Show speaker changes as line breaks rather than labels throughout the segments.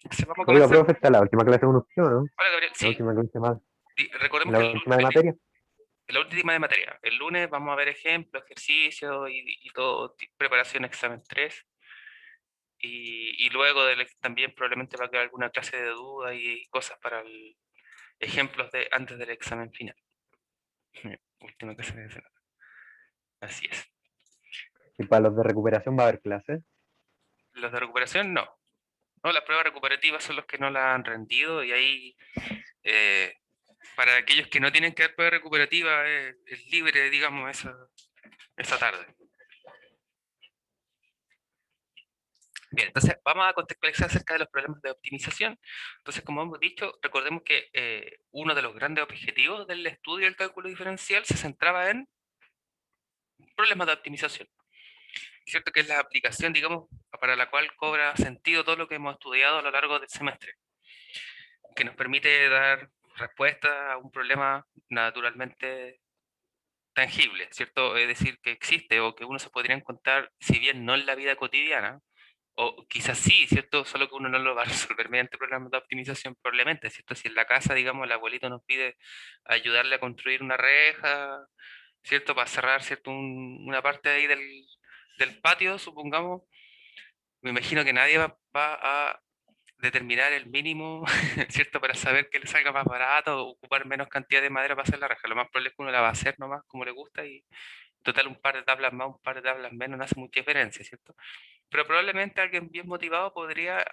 Entonces vamos a
Oiga,
comenzar.
profe, está la última clase de una opción, ¿no?
Hola, Gabriel.
La
Sí,
última clase más,
recordemos que
la última de materia.
la última de materia. El lunes vamos a ver ejemplos, ejercicios y todo, preparación examen 3. Y luego también probablemente va a quedar alguna clase de duda y cosas para ejemplos de antes del examen final. Última clase de semana. Así es.
Y para los de recuperación va a haber clases.
Los de recuperación no. No, las pruebas recuperativas son los que no la han rendido y ahí eh, para aquellos que no tienen que dar prueba recuperativa es libre, digamos, esa tarde. Bien, entonces vamos a contextualizar acerca de los problemas de optimización. Entonces, como hemos dicho, recordemos que uno de los grandes objetivos del estudio del cálculo diferencial se centraba en problemas de optimización. Es cierto que es la aplicación, digamos, para la cual cobra sentido todo lo que hemos estudiado a lo largo del semestre, que nos permite dar respuesta a un problema naturalmente tangible, ¿cierto? Es decir, que existe o que uno se podría encontrar, si bien no en la vida cotidiana, o quizás sí, ¿cierto? Solo que uno no lo va a resolver mediante programas de optimización probablemente, ¿cierto? Si en la casa, digamos, el abuelito nos pide ayudarle a construir una reja, ¿cierto? Para cerrar, ¿cierto? Una parte ahí del patio, supongamos, me imagino que nadie va a determinar el mínimo, ¿cierto? Para saber que le salga más barato o ocupar menos cantidad de madera para hacer la reja. Lo más probable es que uno la va a hacer nomás como le gusta y total un par de tablas más, un par de tablas menos, no hace mucha diferencia, ¿cierto? Pero probablemente alguien bien motivado podría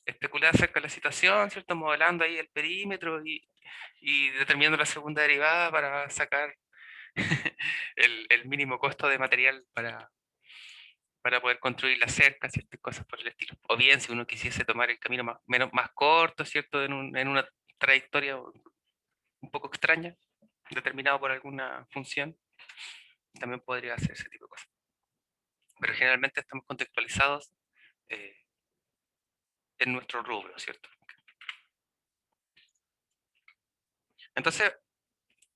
especular acerca de la situación, ¿cierto? Modelando ahí el perímetro y determinando la segunda derivada para sacar el mínimo costo de material para poder construir la cerca, ciertas cosas por el estilo. O bien, si uno quisiese tomar el camino más corto, ¿cierto? En una trayectoria un poco extraña, determinado por alguna función, también podría hacer ese tipo de cosas. Pero generalmente estamos contextualizados eh, en nuestro rubro, ¿cierto? Entonces,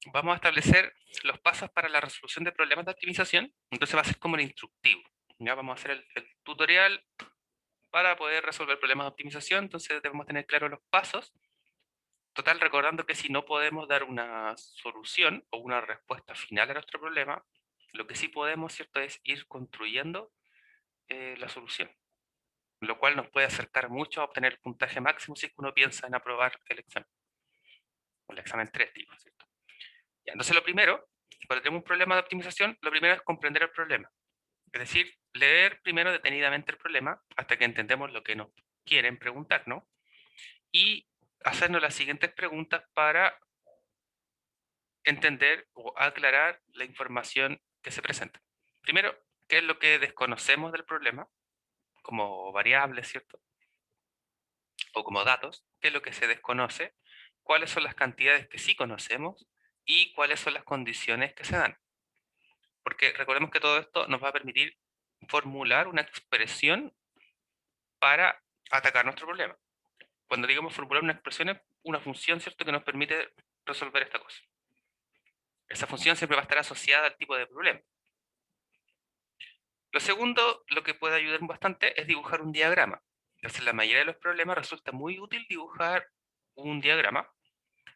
vamos a establecer los pasos para la resolución de problemas de optimización. Entonces va a ser como el instructivo. Ya vamos a hacer el tutorial para poder resolver problemas de optimización. Entonces debemos tener claros los pasos. Total, recordando que si no podemos dar una solución o una respuesta final a nuestro problema, lo que sí podemos, ¿cierto?, es ir construyendo la solución, lo cual nos puede acercar mucho a obtener el puntaje máximo si es que uno piensa en aprobar el examen, o el examen 3, digo, ¿cierto? Ya, entonces lo primero, cuando tenemos un problema de optimización, lo primero es comprender el problema. Es decir, leer primero detenidamente el problema hasta que entendemos lo que nos quieren preguntar, ¿no? Y hacernos las siguientes preguntas para entender o aclarar la información que se presenta. Primero, ¿qué es lo que desconocemos del problema? Como variables, ¿cierto? O como datos. ¿Qué es lo que se desconoce? ¿Cuáles son las cantidades que sí conocemos? Y cuáles son las condiciones que se dan. Porque recordemos que todo esto nos va a permitir formular una expresión para atacar nuestro problema. Cuando digamos formular una expresión es una función, ¿cierto?, que nos permite resolver esta cosa. Esa función siempre va a estar asociada al tipo de problema. Lo segundo, lo que puede ayudar bastante es dibujar un diagrama. Entonces, en la mayoría de los problemas resulta muy útil dibujar un diagrama,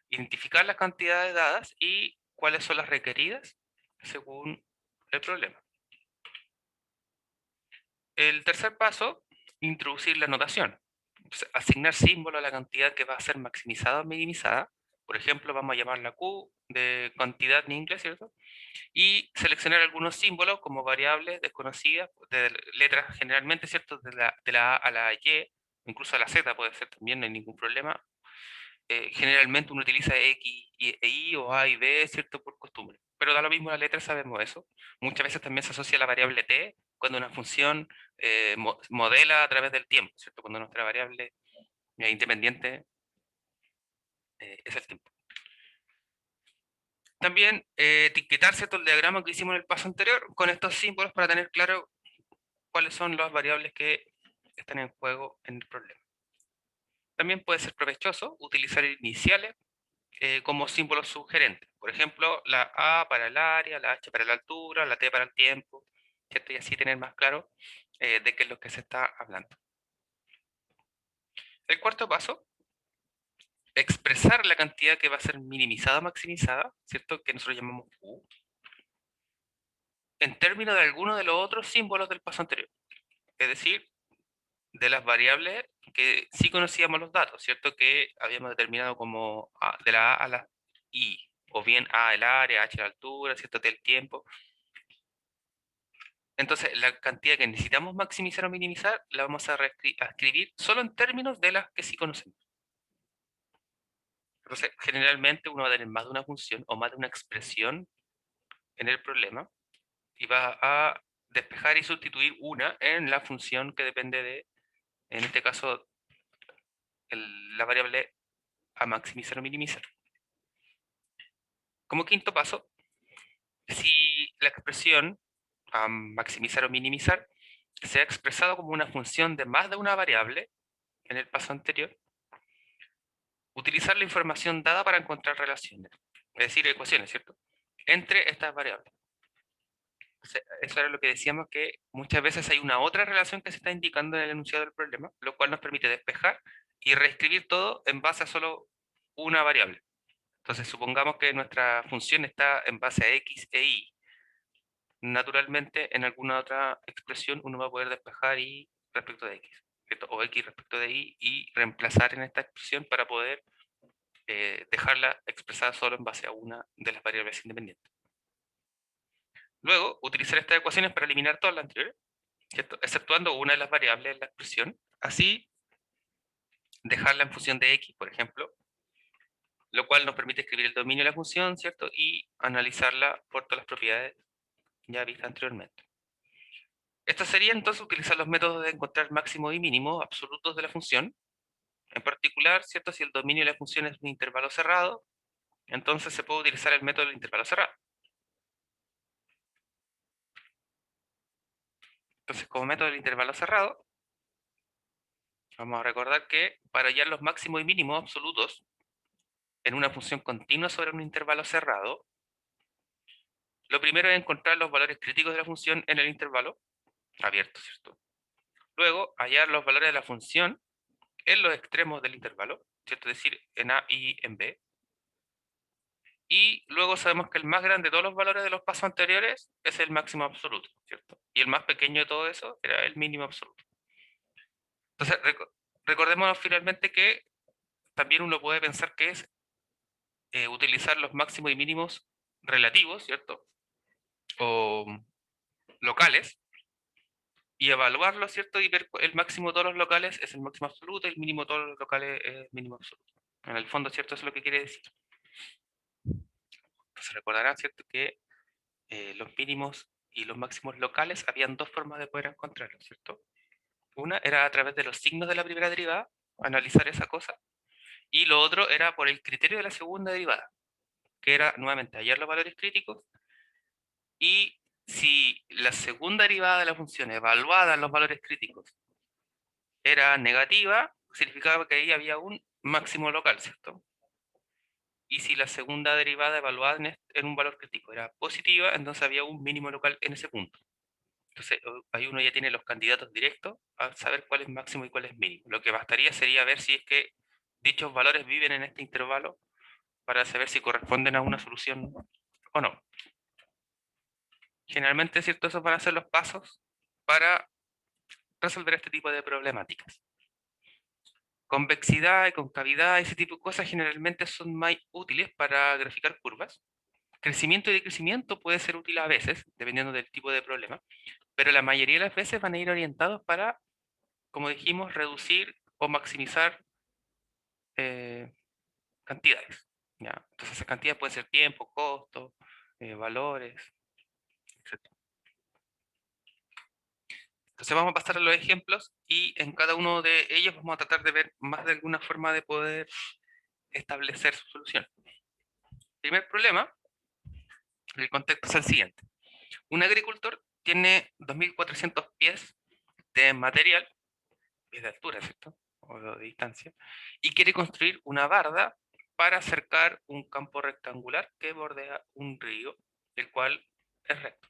identificar las cantidades dadas y cuáles son las requeridas según el problema. El tercer paso, introducir la notación. Asignar símbolo a la cantidad que va a ser maximizada o minimizada. Por ejemplo, vamos a llamarla Q de cantidad en inglés, ¿cierto? Y seleccionar algunos símbolos como variables desconocidas, de letras generalmente, ¿cierto? De la A a la Y, incluso a la Z puede ser también, no hay ningún problema. Generalmente uno utiliza X e Y o A y B, ¿cierto? Por costumbre. Pero da lo mismo la letra, sabemos eso. Muchas veces también se asocia la variable t cuando una función modela a través del tiempo, ¿cierto? Cuando nuestra variable independiente es el tiempo. También etiquetar, ¿cierto?, el diagrama que hicimos en el paso anterior con estos símbolos para tener claro cuáles son las variables que están en juego en el problema. También puede ser provechoso utilizar iniciales como símbolos sugerentes. Por ejemplo, la A para el área, la H para la altura, la T para el tiempo, ¿cierto? Y así tener más claro de qué es lo que se está hablando. El cuarto paso, expresar la cantidad que va a ser minimizada o maximizada, ¿cierto? Que nosotros llamamos U, en términos de alguno de los otros símbolos del paso anterior. Es decir, de las variables que sí conocíamos los datos, ¿cierto? Que habíamos determinado como de la A a la I, o bien A el área, H la altura, ¿cierto? T el tiempo. Entonces, la cantidad que necesitamos maximizar o minimizar la vamos a escribir solo en términos de las que sí conocemos. Entonces, generalmente uno va a tener más de una función o más de una expresión en el problema y va a despejar y sustituir una en la función que depende de, en este caso, la variable a maximizar o minimizar. Como quinto paso, si la expresión a maximizar o minimizar se ha expresado como una función de más de una variable en el paso anterior, utilizar la información dada para encontrar relaciones, es decir, ecuaciones, ¿cierto? Entre estas variables. Entonces, eso era lo que decíamos, que muchas veces hay una otra relación que se está indicando en el enunciado del problema, lo cual nos permite despejar y reescribir todo en base a solo una variable. Entonces, supongamos que nuestra función está en base a x e y. Naturalmente, en alguna otra expresión uno va a poder despejar y respecto de x, ¿cierto? O x respecto de y reemplazar en esta expresión para poder dejarla expresada solo en base a una de las variables independientes. Luego, utilizar estas ecuaciones para eliminar todas las anteriores, ¿cierto? Exceptuando una de las variables en la expresión. Así, dejarla en función de x, por ejemplo, lo cual nos permite escribir el dominio de la función, ¿cierto? Y analizarla por todas las propiedades ya vistas anteriormente. Esto sería entonces utilizar los métodos de encontrar máximo y mínimo absolutos de la función. En particular, ¿cierto? Si el dominio de la función es un intervalo cerrado, entonces se puede utilizar el método del intervalo cerrado. Entonces, como método del intervalo cerrado, vamos a recordar que para hallar los máximos y mínimos absolutos en una función continua sobre un intervalo cerrado, lo primero es encontrar los valores críticos de la función en el intervalo abierto, ¿cierto? Luego, hallar los valores de la función en los extremos del intervalo, ¿cierto? Es decir, en A y en B. Y luego sabemos que el más grande de todos los valores de los pasos anteriores es el máximo absoluto, ¿cierto? Y el más pequeño de todo eso era el mínimo absoluto. Entonces, recordemos finalmente que también uno puede pensar que es utilizar los máximos y mínimos relativos, ¿cierto? O locales, y evaluarlo, ¿cierto? Y ver el máximo de todos los locales es el máximo absoluto y el mínimo de todos los locales es el mínimo absoluto. En el fondo, ¿cierto? Eso es lo que quiere decir. Entonces recordarán, ¿cierto? Que los mínimos y los máximos locales habían dos formas de poder encontrarlos, ¿cierto? Una era a través de los signos de la primera derivada, analizar esa cosa, y lo otro era por el criterio de la segunda derivada, que era nuevamente hallar los valores críticos, y si la segunda derivada de la función evaluada en los valores críticos era negativa, significaba que ahí había un máximo local, ¿cierto? Y si la segunda derivada evaluada en un valor crítico era positiva, entonces había un mínimo local en ese punto. Entonces, ahí uno ya tiene los candidatos directos a saber cuál es máximo y cuál es mínimo. Lo que bastaría sería ver si es que dichos valores viven en este intervalo para saber si corresponden a una solución o no. Generalmente, ¿cierto? Esos van a ser los pasos para resolver este tipo de problemáticas. Convexidad y concavidad, ese tipo de cosas generalmente son más útiles para graficar curvas. Crecimiento y decrecimiento puede ser útil a veces, dependiendo del tipo de problema, pero la mayoría de las veces van a ir orientados para, como dijimos, reducir o maximizar eh, cantidades, ¿ya? Entonces esas cantidades pueden ser tiempo, costo, valores, etc. Entonces vamos a pasar a los ejemplos y en cada uno de ellos vamos a tratar de ver más de alguna forma de poder establecer su solución. Primer problema, el contexto es el siguiente. Un agricultor tiene 2.400 pies de material, pies de altura, ¿cierto? O de distancia, y quiere construir una barda para cercar un campo rectangular que bordea un río, el cual es recto.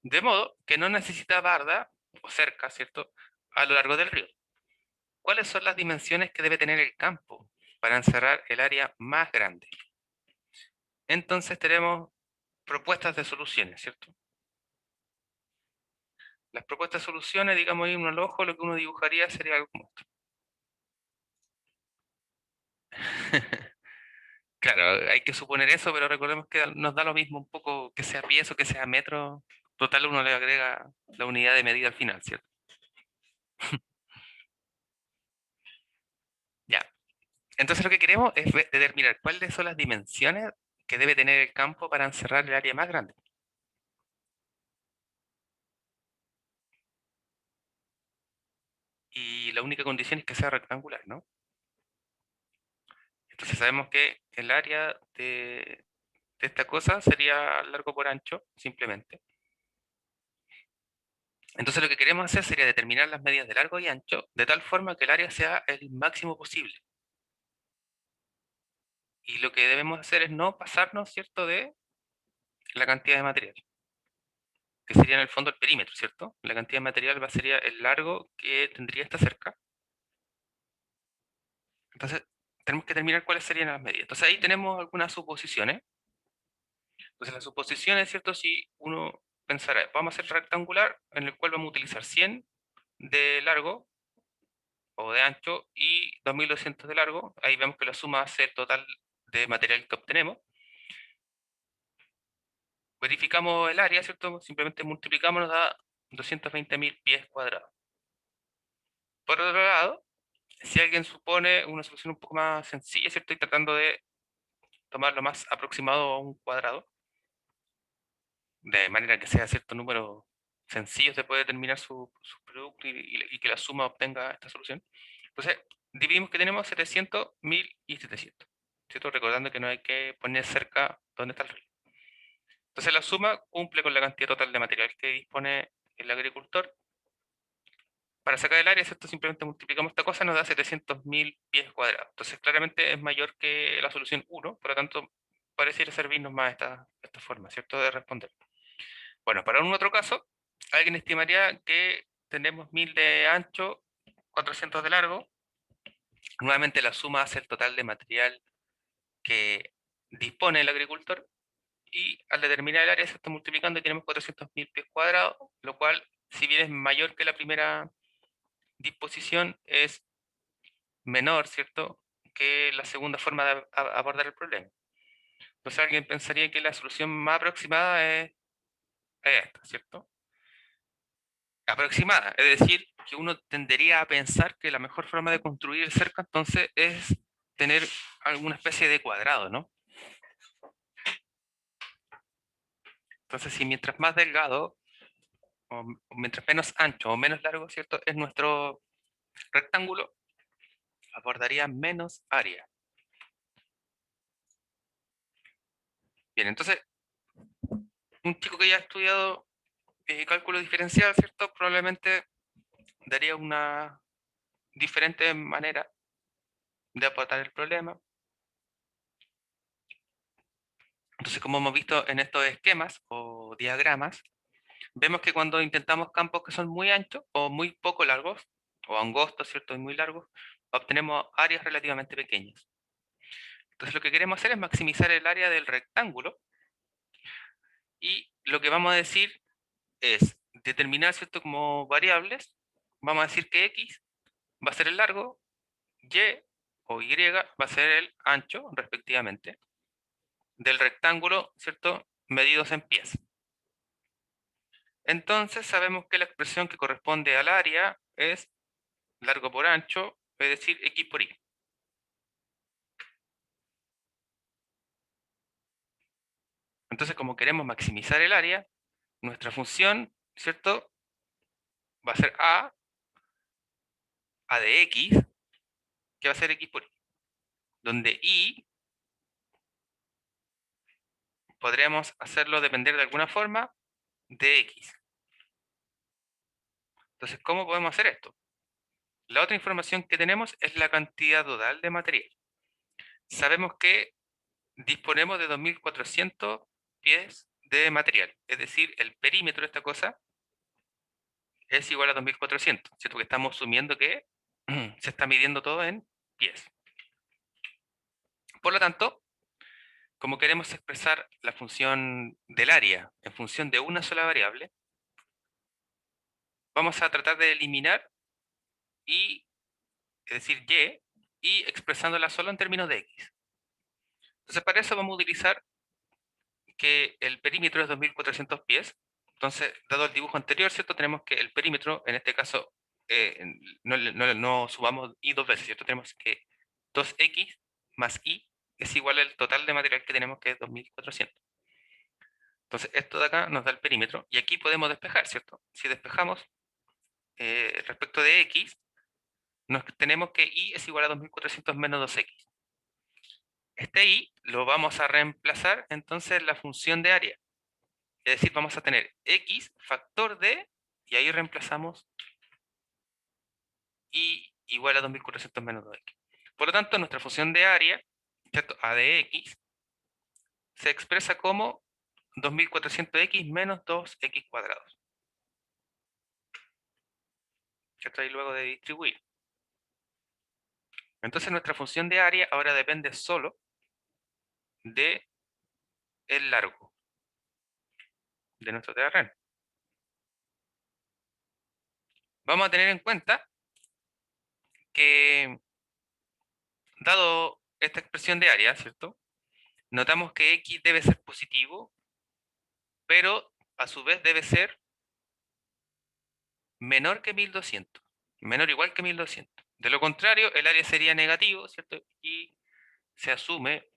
De modo que no necesita barda o cerca, ¿cierto?, a lo largo del río. ¿cuáles son las dimensiones que debe tener el campo para encerrar el área más grande? Entonces tenemos propuestas de soluciones, ¿cierto? Las propuestas de soluciones, digamos ahí uno al ojo, lo que uno dibujaría sería algo como esto. Claro, hay que suponer eso, pero recordemos que nos da lo mismo un poco que sea pies o que sea metro. Total, uno le agrega la unidad de medida al final, ¿cierto? Ya. Entonces lo que queremos es determinar cuáles son las dimensiones que debe tener el campo para encerrar el área más grande. Y la única condición es que sea rectangular, ¿no? Entonces sabemos que el área de esta cosa sería largo por ancho, simplemente. Entonces lo que queremos hacer sería determinar las medidas de largo y ancho de tal forma que el área sea el máximo posible. Y lo que debemos hacer es no pasarnos, ¿cierto?, de la cantidad de material, que sería en el fondo el perímetro, ¿cierto? La cantidad de material sería el largo que tendría esta cerca. Entonces tenemos que determinar cuáles serían las medidas. Entonces ahí tenemos algunas suposiciones. Entonces las suposiciones, ¿cierto? Si uno pensara, vamos a hacer rectangular, en el cual vamos a utilizar 100 de largo o de ancho y 2200 de largo, ahí vemos que la suma hace el total de material que obtenemos. Verificamos el área, ¿cierto? Simplemente multiplicamos, nos da 220.000 pies cuadrados. Por otro lado, si alguien supone una solución un poco más sencilla, ¿cierto? Y tratando de tomar lo más aproximado a un cuadrado, de manera que sea cierto número sencillo, se puede determinar su producto y que la suma obtenga esta solución. Entonces, dividimos que tenemos 700, 1000 y 700, ¿cierto? Recordando que no hay que poner cerca dónde está el reloj. Entonces, la suma cumple con la cantidad total de material que dispone el agricultor. Para sacar el área, ¿cierto? Simplemente multiplicamos esta cosa, nos da 700.000 pies cuadrados. Entonces, claramente es mayor que la solución 1, por lo tanto, pareciera servirnos más esta forma, ¿cierto? De responder. Bueno, para un otro caso, alguien estimaría que tenemos 1000 de ancho, 400 de largo. Nuevamente la suma hace el total de material que dispone el agricultor y al determinar el área se está multiplicando y tenemos 400.000 pies cuadrados, lo cual, si bien es mayor que la primera disposición, es menor, ¿cierto?, que la segunda forma de abordar el problema. Entonces alguien pensaría que la solución más aproximada es esta, ¿cierto? Aproximada, es decir, que uno tendería a pensar que la mejor forma de construir el cerco entonces es tener alguna especie de cuadrado, ¿no? Entonces, si mientras más delgado, o mientras menos ancho o menos largo, ¿cierto?, es nuestro rectángulo, abordaría menos área. Bien, entonces, un chico que ya ha estudiado cálculo diferencial, ¿cierto?, probablemente daría una diferente manera de abordar el problema. Entonces, como hemos visto en estos esquemas o diagramas, vemos que cuando intentamos campos que son muy anchos o muy poco largos, o angostos, ¿cierto?, y muy largos, obtenemos áreas relativamente pequeñas. Entonces, lo que queremos hacer es maximizar el área del rectángulo y lo que vamos a decir es determinar, ¿cierto?, como variables. Vamos a decir que X va a ser el largo, Y o Y va a ser el ancho, respectivamente, del rectángulo, ¿cierto?, medidos en pies. Entonces sabemos que la expresión que corresponde al área es largo por ancho, es decir, X por Y. Entonces, como queremos maximizar el área, nuestra función, ¿cierto?, va a ser A de X, que va a ser X por Y, donde Y podríamos hacerlo depender de alguna forma de X. Entonces, ¿cómo podemos hacer esto? La otra información que tenemos es la cantidad total de material. Sabemos que disponemos de 2400 pies de material, es decir, el perímetro de esta cosa es igual a 2400, ¿cierto? Porque estamos asumiendo que se está midiendo todo en pies. Por lo tanto, como queremos expresar la función del área en función de una sola variable, vamos a tratar de eliminar y, es decir, y expresándola solo en términos de x. Entonces, para eso vamos a utilizar que el perímetro es 2400 pies. Entonces, dado el dibujo anterior, ¿cierto? Tenemos que el perímetro, en este caso, no sumamos y dos veces, ¿cierto? Tenemos que 2x más y es igual al total de material que tenemos, que es 2400. Entonces, esto de acá nos da el perímetro, y aquí podemos despejar, ¿cierto? Si despejamos respecto de x, tenemos que y es igual a 2400 menos 2x. Este y lo vamos a reemplazar entonces en la función de área. Es decir, vamos a tener x factor de, y ahí reemplazamos y igual a 2400 menos 2x. Por lo tanto, nuestra función de área, ¿cierto? A de x, se expresa como 2400x menos 2x cuadrados. ¿Cierto? Ahí luego de distribuir. Entonces nuestra función de área ahora depende solo de el largo de nuestro terreno. Vamos a tener en cuenta que, dado esta expresión de área, ¿cierto? Notamos que x debe ser positivo, pero a su vez debe ser menor que 1200, menor o igual que 1200. De lo contrario, el área sería negativo, ¿cierto? Y se asume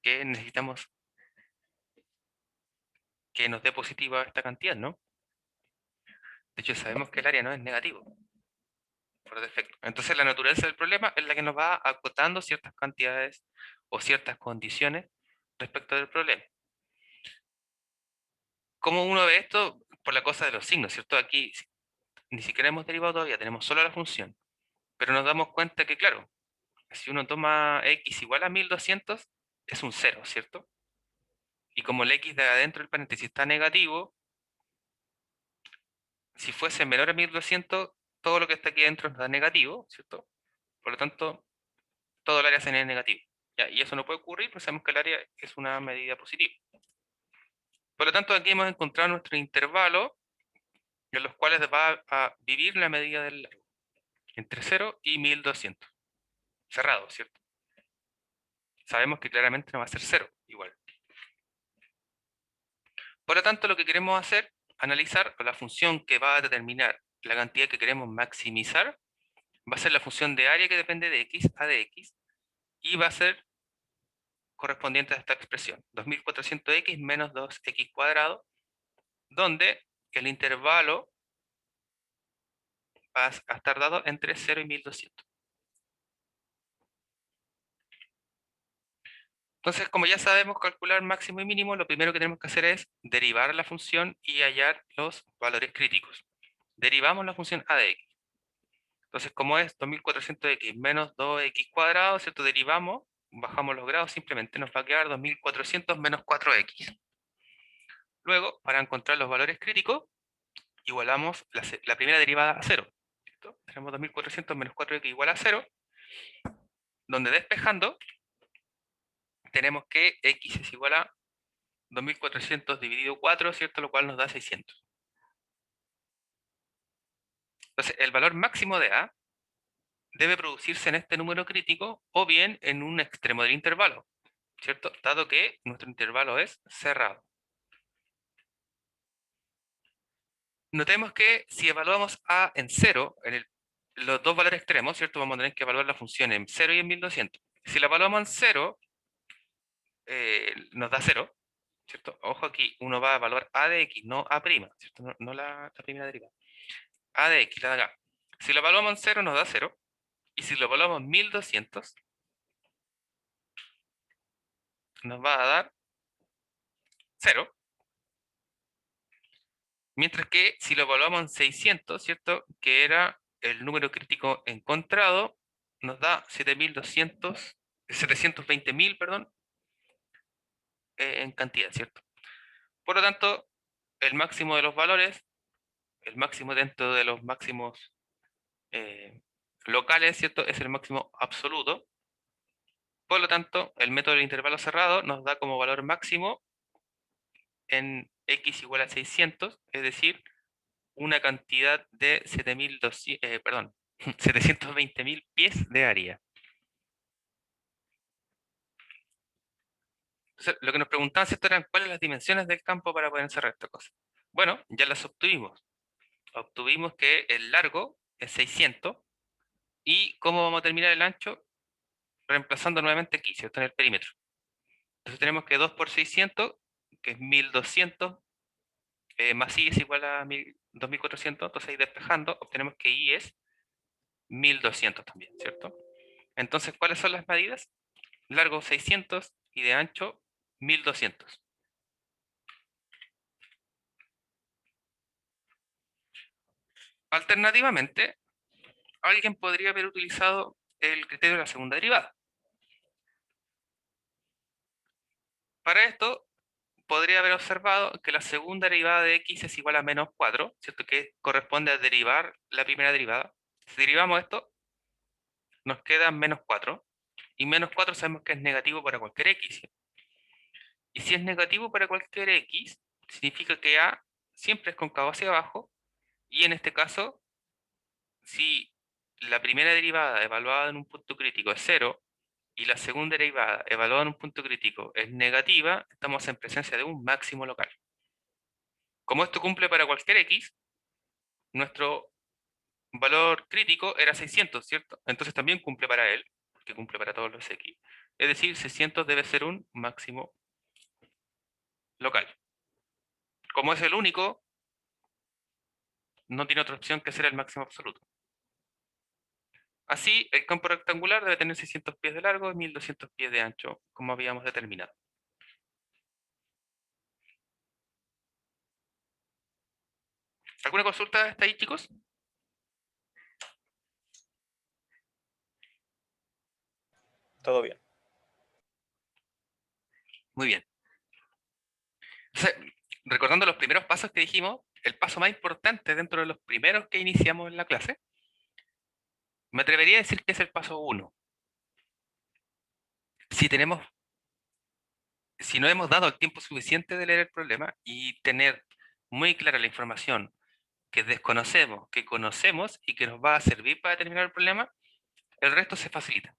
que necesitamos que nos dé positiva esta cantidad, ¿no? De hecho, sabemos que el área no es negativo por defecto. Entonces, la naturaleza del problema es la que nos va acotando ciertas cantidades o ciertas condiciones respecto del problema. ¿Cómo uno ve esto? Por la cosa de los signos, ¿cierto? Aquí ni siquiera hemos derivado todavía, tenemos solo la función. Pero nos damos cuenta que, claro, si uno toma x igual a 1200, es un 0, ¿cierto? Y como el x de adentro del paréntesis está negativo, si fuese menor a 1200, todo lo que está aquí adentro nos da negativo, ¿cierto? Por lo tanto, todo el área sería negativo. ¿Ya? Y eso no puede ocurrir, porque sabemos que el área es una medida positiva. Por lo tanto, aquí hemos encontrado nuestro intervalo en los cuales va a vivir la medida del largo, entre 0 y 1200. Cerrado, ¿cierto? Sabemos que claramente no va a ser 0, igual. Por lo tanto, lo que queremos hacer, analizar la función que va a determinar la cantidad que queremos maximizar, va a ser la función de área que depende de x, a de x, y va a ser correspondiente a esta expresión, 2400x menos 2x cuadrado, donde el intervalo va a estar dado entre 0 y 1200. Entonces, como ya sabemos calcular máximo y mínimo, lo primero que tenemos que hacer es derivar la función y hallar los valores críticos. Derivamos la función a de x. Entonces, como es 2400x menos 2x cuadrado, ¿cierto? Derivamos, bajamos los grados, simplemente nos va a quedar 2400 menos 4x. Luego, para encontrar los valores críticos, igualamos la primera derivada a 0. ¿Cierto? Tenemos 2400 menos 4x igual a 0, donde despejando, tenemos que x es igual a 2400 dividido 4, ¿cierto? Lo cual nos da 600. Entonces, el valor máximo de A debe producirse en este número crítico o bien en un extremo del intervalo, ¿cierto? Dado que nuestro intervalo es cerrado. Notemos que si evaluamos A en 0, los dos valores extremos, ¿cierto? Vamos a tener que evaluar la función en 0 y en 1200. Si la evaluamos en 0, nos da 0, ¿cierto? Ojo aquí, uno va a evaluar A de X, no A', ¿cierto? No la primera derivada. A de X, la de acá. Si lo evaluamos en 0, nos da 0. Y si lo evaluamos en 1200, nos va a dar 0. Mientras que si lo evaluamos en 600, ¿cierto? Que era el número crítico encontrado, nos da 7200, 720.000, perdón, en cantidad, ¿cierto? Por lo tanto, el máximo de los valores, el máximo dentro de los máximos, eh, locales, ¿cierto? Es el máximo absoluto. Por lo tanto, el método del intervalo cerrado nos da como valor máximo en x igual a 600, es decir, una cantidad de 720.000 pies de área. Entonces, lo que nos preguntaban, ¿cierto?, eran cuáles las dimensiones del campo para poder encerrar esta cosa. Bueno, ya las obtuvimos. Obtuvimos que el largo es 600. ¿Y cómo vamos a terminar el ancho? Reemplazando nuevamente aquí, ¿cierto?, en el perímetro. Entonces tenemos que 2 por 600, que es 1200, más i es igual a 2400. Entonces ahí despejando, obtenemos que i es 1200 también, ¿cierto? Entonces, ¿cuáles son las medidas? Largo 600 y de ancho 1200. Alternativamente, alguien podría haber utilizado el criterio de la segunda derivada. Para esto, podría haber observado que la segunda derivada de x es igual a menos 4, ¿cierto? Que corresponde a derivar la primera derivada. Si derivamos esto, nos queda menos 4. Y menos 4 sabemos que es negativo para cualquier x. Y si es negativo para cualquier x, significa que a siempre es cóncavo hacia abajo. Y en este caso, si la primera derivada evaluada en un punto crítico es 0 y la segunda derivada evaluada en un punto crítico es negativa, estamos en presencia de un máximo local. Como esto cumple para cualquier x, nuestro valor crítico era 600, ¿cierto? Entonces también cumple para él, porque cumple para todos los x. Es decir, 600 debe ser un máximo local. Como es el único, no tiene otra opción que ser el máximo absoluto. Así, el campo rectangular debe tener 600 pies de largo y 1200 pies de ancho, como habíamos determinado. ¿Alguna consulta hasta ahí, chicos?
Todo bien.
Muy bien. Entonces, recordando los primeros pasos que dijimos, el paso más importante dentro de los primeros que iniciamos en la clase, me atrevería a decir que es el paso 1. Si si no hemos dado el tiempo suficiente de leer el problema y tener muy clara la información que desconocemos, que conocemos y que nos va a servir para determinar el problema, el resto se facilita.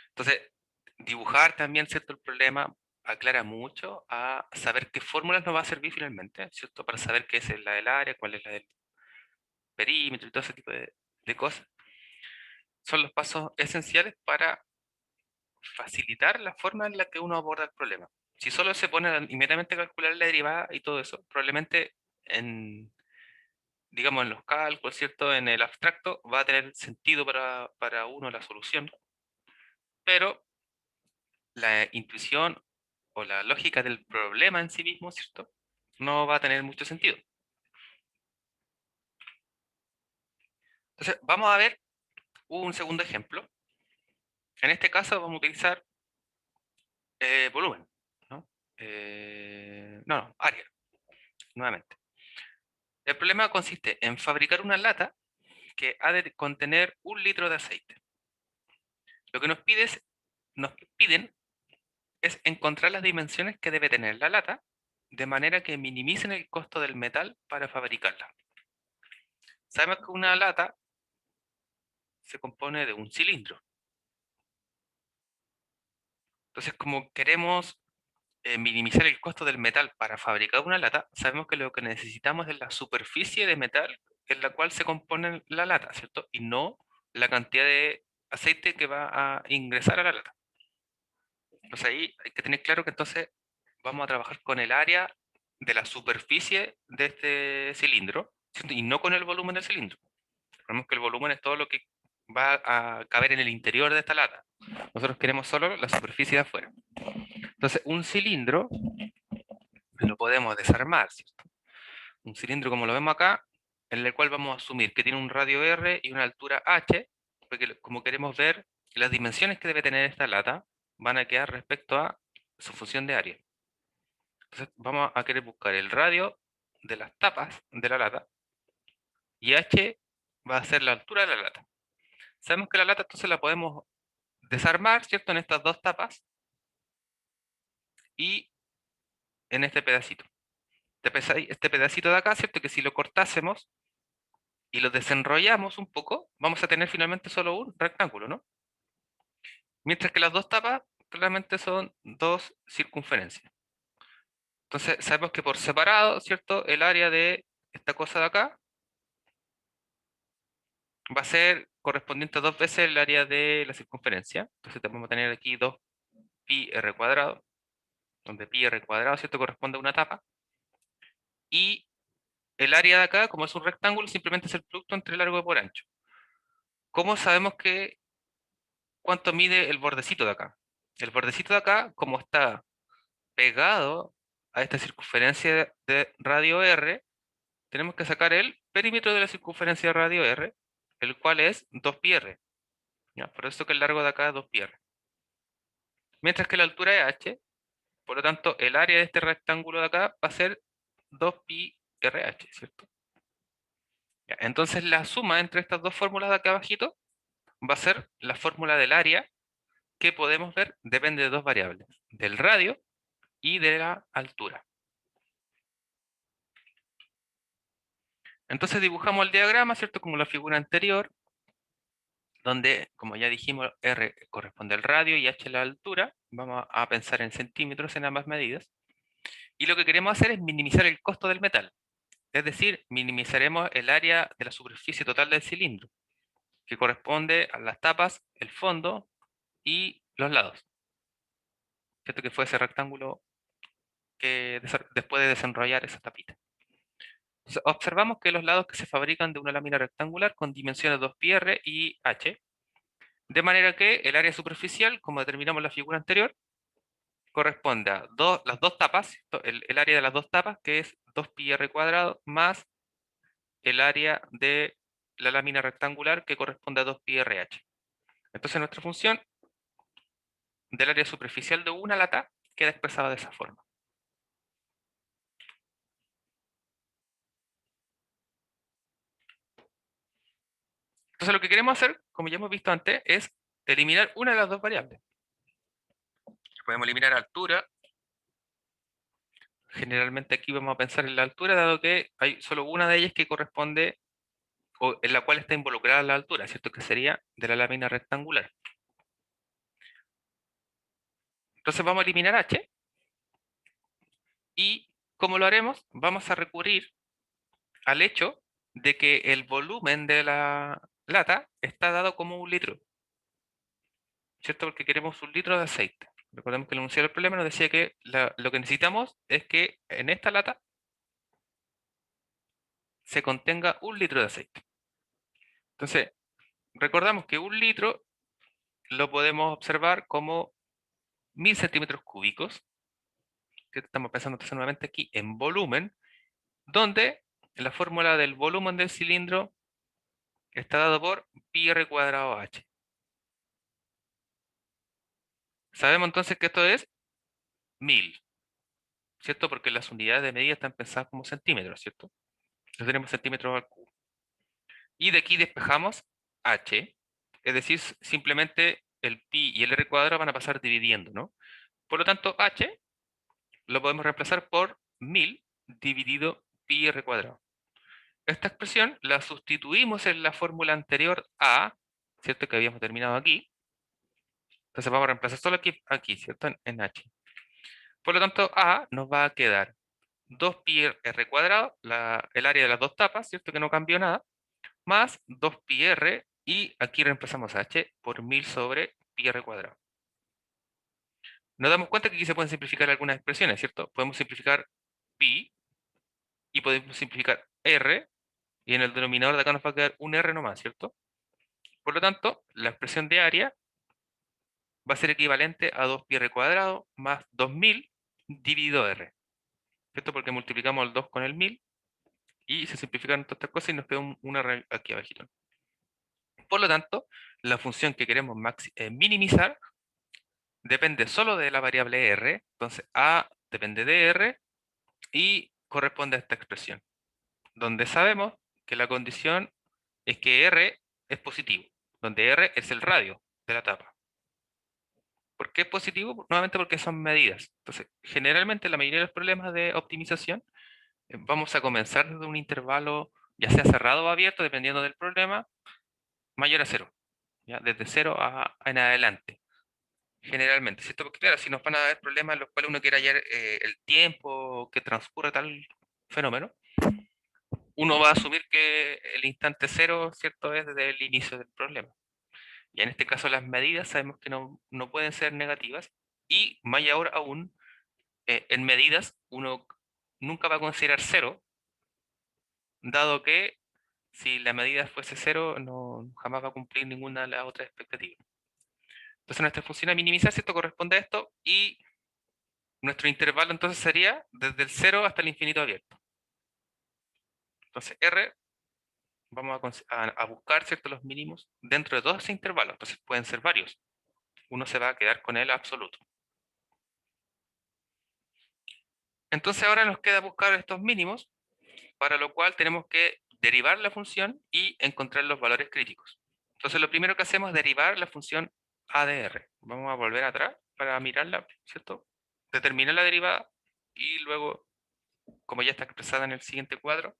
Entonces, dibujar también, ¿cierto?, el problema aclara mucho a saber qué fórmulas nos va a servir finalmente, ¿cierto? Para saber qué es la del área, cuál es la del perímetro y todo ese tipo de cosas. Son los pasos esenciales para facilitar la forma en la que uno aborda el problema. Si solo se pone inmediatamente a calcular la derivada y todo eso, probablemente digamos, en los cálculos, ¿cierto?, en el abstracto, va a tener sentido para uno la solución, pero la intuición o la lógica del problema en sí mismo, ¿cierto?, no va a tener mucho sentido. Entonces, vamos a ver un segundo ejemplo. En este caso vamos a utilizar volumen, ¿no? No, área, nuevamente. El problema consiste en fabricar una lata que ha de contener 1 litro de aceite. Lo que nos piden es encontrar las dimensiones que debe tener la lata, de manera que minimicen el costo del metal para fabricarla. Sabemos que una lata se compone de un cilindro. Entonces, como queremos minimizar el costo del metal para fabricar una lata, sabemos que lo que necesitamos es la superficie de metal en la cual se compone la lata, ¿cierto? Y no la cantidad de aceite que va a ingresar a la lata. Entonces ahí hay que tener claro que entonces vamos a trabajar con el área de la superficie de este cilindro, ¿cierto?, y no con el volumen del cilindro. Recordemos que el volumen es todo lo que va a caber en el interior de esta lata. Nosotros queremos solo la superficie de afuera. Entonces, un cilindro lo podemos desarmar, ¿cierto? Un cilindro como lo vemos acá, en el cual vamos a asumir que tiene un radio R y una altura H, porque como queremos ver, las dimensiones que debe tener esta lata van a quedar respecto a su función de área. Entonces vamos a querer buscar el radio de las tapas de la lata y H va a ser la altura de la lata. Sabemos que la lata entonces la podemos desarmar, ¿cierto? En estas dos tapas y en este pedacito. Este pedacito de acá, ¿cierto? Que si lo cortásemos y lo desenrollamos un poco, vamos a tener finalmente solo un rectángulo, ¿no? Mientras que las dos tapas claramente son dos circunferencias. Entonces sabemos que por separado, ¿cierto? El área de esta cosa de acá va a ser correspondiente a dos veces el área de la circunferencia. Entonces vamos a tener aquí 2 pi r cuadrado, donde pi r cuadrado, ¿cierto? Corresponde a una tapa. Y el área de acá, como es un rectángulo, simplemente es el producto entre largo por ancho. ¿Cómo sabemos que cuánto mide el bordecito de acá? El bordecito de acá, como está pegado a esta circunferencia de radio r, tenemos que sacar el perímetro de la circunferencia de radio r, el cual es 2πr. ¿Ya? Por eso que el largo de acá es 2πr. Mientras que la altura es h, por lo tanto el área de este rectángulo de acá va a ser 2πrh, ¿cierto? Ya, entonces la suma entre estas dos fórmulas de acá abajito va a ser la fórmula del área que podemos ver depende de dos variables, del radio y de la altura. Entonces dibujamos el diagrama, ¿cierto? Como la figura anterior, donde, como ya dijimos, R corresponde al radio y H la altura. Vamos a pensar en centímetros en ambas medidas. Y lo que queremos hacer es minimizar el costo del metal. Es decir, minimizaremos el área de la superficie total del cilindro, que corresponde a las tapas, el fondo y los lados. ¿Cierto? Que fue ese rectángulo que después de desenrollar esa tapita. Entonces, observamos que los lados que se fabrican de una lámina rectangular con dimensiones 2πr y h, de manera que el área superficial, como determinamos en la figura anterior, corresponde a las dos tapas, ¿cierto? El área de las dos tapas, que es 2πr cuadrado, más el área de la lámina rectangular, que corresponde a 2πrh. Entonces nuestra función del área superficial de una lata queda expresada de esa forma. Entonces lo que queremos hacer, como ya hemos visto antes, es eliminar una de las dos variables. Podemos eliminar altura. Generalmente aquí vamos a pensar en la altura, dado que hay solo una de ellas que corresponde, o en la cual está involucrada la altura, ¿cierto? Que sería de la lámina rectangular. Entonces vamos a eliminar h. Y ¿cómo lo haremos? Vamos a recurrir al hecho de que el volumen de la lata está dado como 1 litro, ¿cierto? Porque queremos 1 litro de aceite. Recordemos que el enunciado del problema nos decía que lo que necesitamos es que en esta lata se contenga 1 litro de aceite. Entonces, recordamos que 1 litro lo podemos observar como 1000 centímetros cúbicos, que estamos pensando entonces nuevamente aquí en volumen, donde la fórmula del volumen del cilindro está dado por pi r cuadrado h. Sabemos entonces que esto es 1000, ¿cierto? Porque las unidades de medida están pensadas como centímetros, ¿cierto? Entonces tenemos centímetros al cubo. Y de aquí despejamos h, es decir, simplemente el pi y el r cuadrado van a pasar dividiendo, ¿no? Por lo tanto, h lo podemos reemplazar por 1000 dividido pi r cuadrado. Esta expresión la sustituimos en la fórmula anterior a, ¿cierto? Que habíamos terminado aquí. Entonces vamos a reemplazar solo aquí, ¿cierto? En h. Por lo tanto, a nos va a quedar 2pi r cuadrado, el área de las dos tapas, ¿cierto? Que no cambió nada, más 2pi r, y aquí reemplazamos h por 1000 sobre pi r cuadrado. Nos damos cuenta que aquí se pueden simplificar algunas expresiones, ¿cierto? Podemos simplificar pi y podemos simplificar r, y en el denominador de acá nos va a quedar un r nomás, ¿cierto? Por lo tanto, la expresión de área va a ser equivalente a 2pi r cuadrado más 2000 dividido r, ¿cierto? Porque multiplicamos el 2 con el 1000 y se simplifican todas estas cosas y nos queda un r aquí abajito. Por lo tanto, la función que queremos minimizar depende solo de la variable r, entonces a depende de r y corresponde a esta expresión, donde sabemos que la condición es que r es positivo. donde R es el radio de la tapa. ¿Por qué es positivo? Nuevamente porque son medidas. Entonces, generalmente la mayoría de los problemas de optimización vamos a comenzar desde un intervalo, ya sea cerrado o abierto, dependiendo del problema, mayor a cero, ¿ya? Desde cero en adelante, generalmente, ¿cierto? Porque claro, si nos van a haber problemas en los cuales uno quiere hallar el tiempo que transcurre tal fenómeno, uno va a asumir que el instante cero, ¿cierto?, es desde el inicio del problema. Y en este caso las medidas sabemos que no pueden ser negativas, y mayor aún, en medidas uno nunca va a considerar cero, dado que si la medida fuese cero, no, jamás va a cumplir ninguna de las otras expectativas. Entonces nuestra función a minimizar, ¿cierto?, corresponde a esto, y nuestro intervalo entonces sería desde el cero hasta el infinito abierto. Entonces R, vamos a buscar, ¿cierto?, los mínimos dentro de todos ese intervalo. Entonces pueden ser varios. Uno se va a quedar con el absoluto. Entonces ahora nos queda buscar estos mínimos, para lo cual tenemos que derivar la función y encontrar los valores críticos. Entonces lo primero que hacemos es derivar la función a de r. Vamos a volver atrás para mirarla, ¿cierto? Determinar la derivada y luego, como ya está expresada en el siguiente cuadro,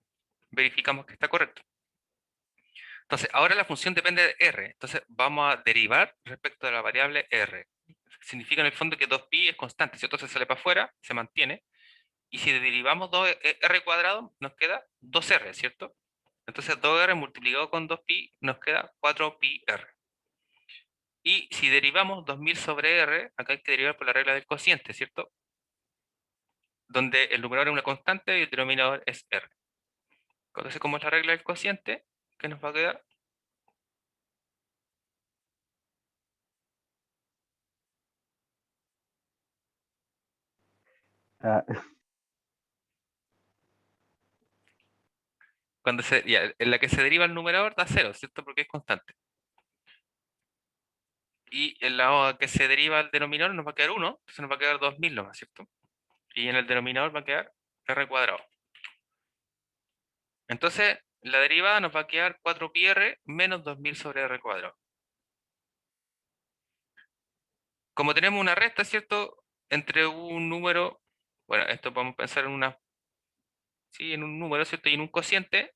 verificamos que está correcto. Entonces ahora la función depende de r. Entonces vamos a derivar respecto a la variable r. Significa en el fondo que 2pi es constante, ¿cierto? Entonces sale para afuera, se mantiene. Y si derivamos 2r cuadrado, nos queda 2r, ¿cierto? Entonces 2r multiplicado con 2pi nos queda 4πr. Y si derivamos 2000 sobre r, acá hay que derivar por la regla del cociente, ¿cierto? Donde el numerador es una constante y el denominador es r. Entonces, como es la regla del cociente, ¿qué nos va a quedar?
Ah,
En la que se deriva el numerador da 0, ¿cierto? Porque es constante. Y en la que se deriva el denominador nos va a quedar 1, entonces nos va a quedar 2000 nomás, ¿cierto? Y en el denominador va a quedar r cuadrado. Entonces, la derivada nos va a quedar 4πr menos 2000 sobre r cuadrado. Como tenemos una resta, ¿cierto?, entre un número, bueno, esto podemos pensar en sí, en un número, ¿cierto?, y en un cociente,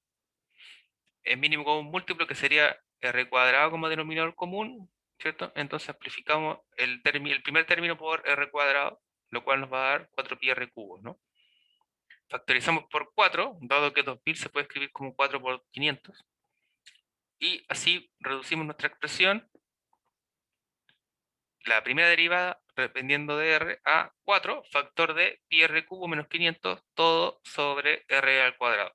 es mínimo común múltiplo, que sería r cuadrado como denominador común, ¿cierto? Entonces amplificamos el primer término por r cuadrado, lo cual nos va a dar 4πr cubo, ¿no? Factorizamos por 4, dado que 2000 se puede escribir como 4 por 500, y así reducimos nuestra expresión, la primera derivada, dependiendo de r, a 4 factor de pi r cubo menos 500, todo sobre r al cuadrado.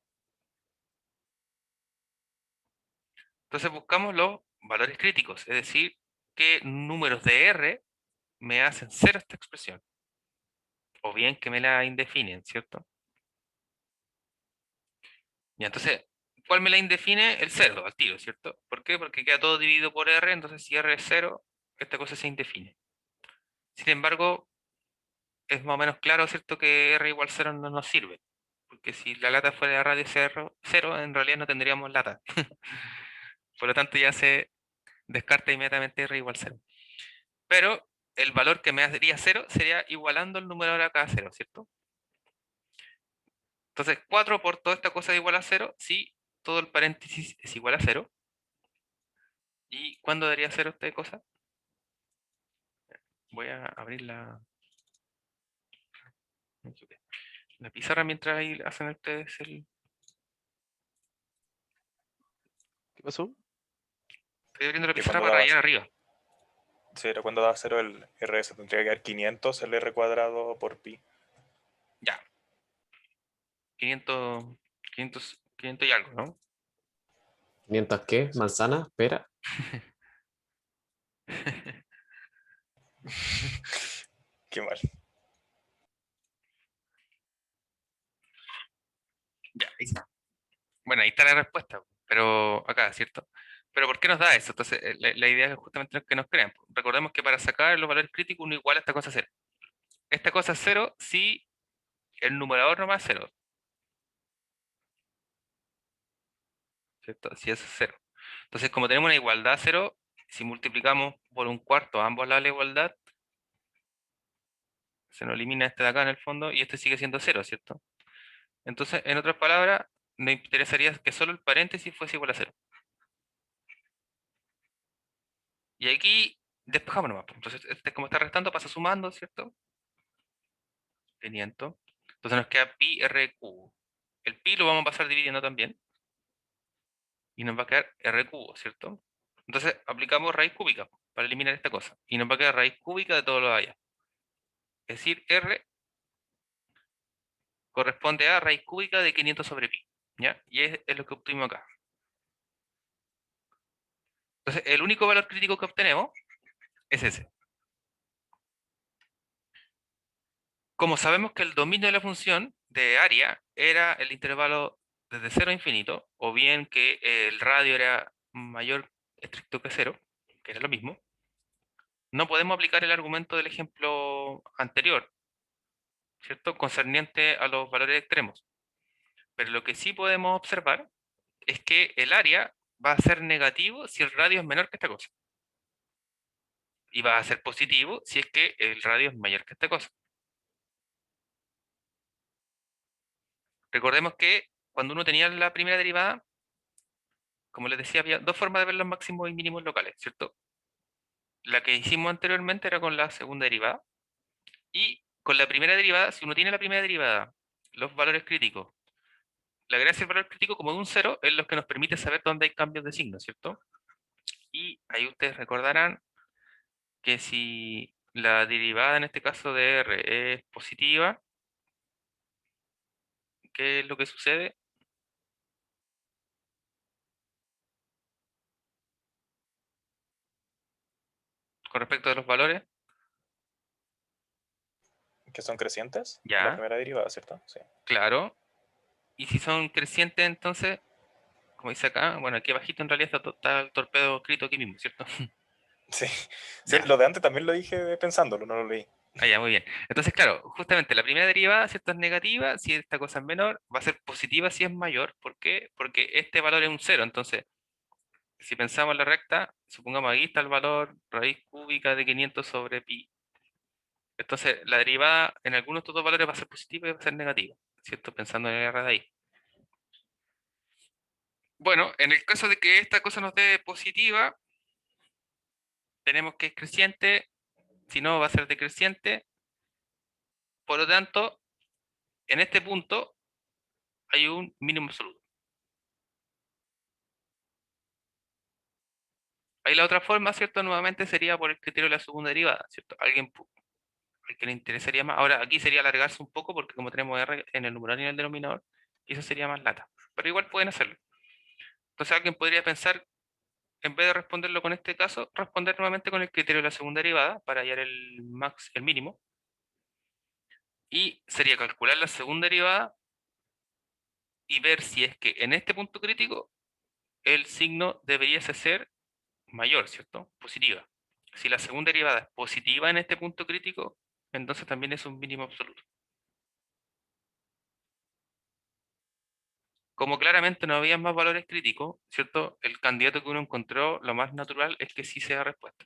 Entonces buscamos los valores críticos, es decir, qué números de r me hacen cero esta expresión, o bien que me la indefinen, ¿cierto? Y entonces, ¿cuál me la indefine? El cero, al tiro, ¿cierto? ¿Por qué? Porque queda todo dividido por r, entonces si r es 0, esta cosa se indefine. Sin embargo, es más o menos claro, ¿cierto?, que r igual 0 no nos sirve, porque si la lata fuera de radio 0, en realidad no tendríamos lata. Por lo tanto, ya se descarta inmediatamente r igual 0. Pero el valor que me daría 0 sería igualando el numerador a cada 0, ¿cierto? Entonces, 4 por toda esta cosa es igual a 0 si todo el paréntesis es igual a 0. ¿Y cuándo daría 0 esta cosa? Voy a abrir la pizarra mientras ahí hacen ustedes el...
¿Qué pasó?
Estoy abriendo la
Que
pizarra
cuando
para
daba,
rayar arriba.
sí, era cuando daba 0 el RS, tendría que quedar 500 el R cuadrado por pi.
Ya. 500, 500 y algo, ¿no?
¿500 qué? ¿Manzana? ¿Pera?
Qué mal.
Ya, ahí está. Bueno, ahí está la respuesta, pero acá, ¿cierto? Pero ¿por qué nos da eso? Entonces, la idea es justamente que nos crean. Recordemos que para sacar los valores críticos uno iguala a esta cosa a 0. Esta cosa es 0 si el numerador nomás es 0, ¿cierto? Si eso es 0. Entonces, como tenemos una igualdad a 0, Si multiplicamos por un cuarto ambos lados de la igualdad, se nos elimina este de acá en el fondo y este sigue siendo 0, ¿cierto? Entonces, en otras palabras, me interesaría que solo el paréntesis fuese igual a 0. Y aquí despejamos nomás, pues. Entonces, este como está restando pasa sumando, ¿cierto? 500. Entonces nos queda pi r cubo. El pi lo vamos a pasar dividiendo también. Y nos va a quedar r cubo, ¿cierto? Entonces aplicamos raíz cúbica para eliminar esta cosa. Y nos va a quedar raíz cúbica de todo lo de allá. Es decir, r corresponde a raíz cúbica de 500 sobre pi. ¿Ya? Y es lo que obtuvimos acá. Entonces, el único valor crítico que obtenemos es ese. Como sabemos que el dominio de la función de área era el intervalo desde 0 a infinito, o bien que el radio era mayor estricto que 0, que era lo mismo, no podemos aplicar el argumento del ejemplo anterior, ¿cierto? Concerniente a los valores extremos. Pero lo que sí podemos observar es que el área va a ser negativo si el radio es menor que esta cosa. Y va a ser positivo si es que el radio es mayor que esta cosa. Recordemos que cuando uno tenía la primera derivada, como les decía, había dos formas de ver los máximos y mínimos locales, ¿cierto? La que hicimos anteriormente era con la segunda derivada. Y con la primera derivada, si uno tiene la primera derivada, los valores críticos, la gracia del valor crítico como de un cero es lo que nos permite saber dónde hay cambios de signo, ¿cierto? Y ahí ustedes recordarán que si la derivada en este caso de r es positiva, ¿qué es lo que sucede? Con respecto a los valores,
Que son crecientes. La
ya,
primera derivada, ¿cierto? Sí.
claro. Y si son crecientes, entonces, como dice acá, bueno, aquí abajito en realidad está el torpedo escrito aquí mismo, ¿cierto?
Sí. Sí,
Ya.
lo de antes también lo dije pensándolo, no lo leí.
Ah, ya, muy bien. Entonces, claro, justamente la primera derivada, ¿cierto? Es negativa, si esta cosa es menor, va a ser positiva si es mayor. ¿Por qué? Porque este valor es un cero. Entonces, si pensamos en la recta, supongamos aquí está el valor raíz cúbica de 500 sobre pi. Entonces, la derivada en algunos de estos dos valores va a ser positiva y va a ser negativa, ¿cierto? Pensando en el R de ahí. Bueno, en el caso de que esta cosa nos dé positiva, tenemos que es creciente, si no va a ser decreciente. Por lo tanto, en este punto hay un mínimo absoluto. Ahí la otra forma, ¿cierto? Nuevamente sería por el criterio de la segunda derivada, ¿cierto? Al que le interesaría más. Ahora, aquí sería alargarse un poco porque como tenemos R en el numerario y en el denominador, eso sería más lata. Pero igual pueden hacerlo. Entonces alguien podría pensar, en vez de responderlo con este caso, responder nuevamente con el criterio de la segunda derivada para hallar el mínimo. Y sería calcular la segunda derivada y ver si es que en este punto crítico el signo debería ser mayor, ¿cierto? Positiva. Si la segunda derivada es positiva en este punto crítico, entonces también es un mínimo absoluto. Como claramente no había más valores críticos, ¿cierto? El candidato que uno encontró, lo más natural es que sí sea respuesta.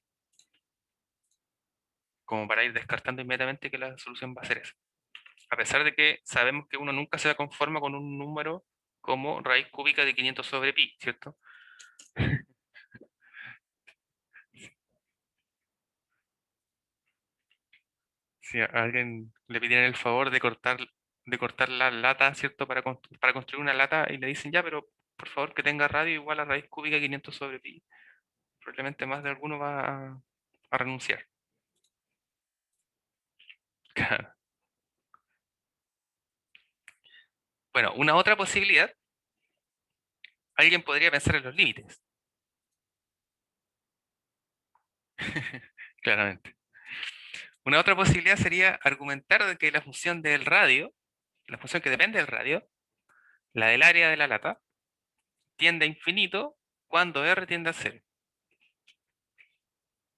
Como para ir descartando inmediatamente que la solución va a ser esa. A pesar de que sabemos que uno nunca se conforma con un número como raíz cúbica de 500 sobre pi, ¿cierto? Si a alguien le pidieran el favor de cortar la lata, ¿cierto? Para construir una lata y le dicen, ya, pero por favor que tenga radio igual a raíz cúbica de 500 sobre pi, probablemente más de alguno va a renunciar. Bueno, una otra posibilidad, alguien podría pensar en los límites. Claramente. Una otra posibilidad sería argumentar de que la función del radio, la función que depende del radio, la del área de la lata, tiende a infinito cuando r tiende a cero.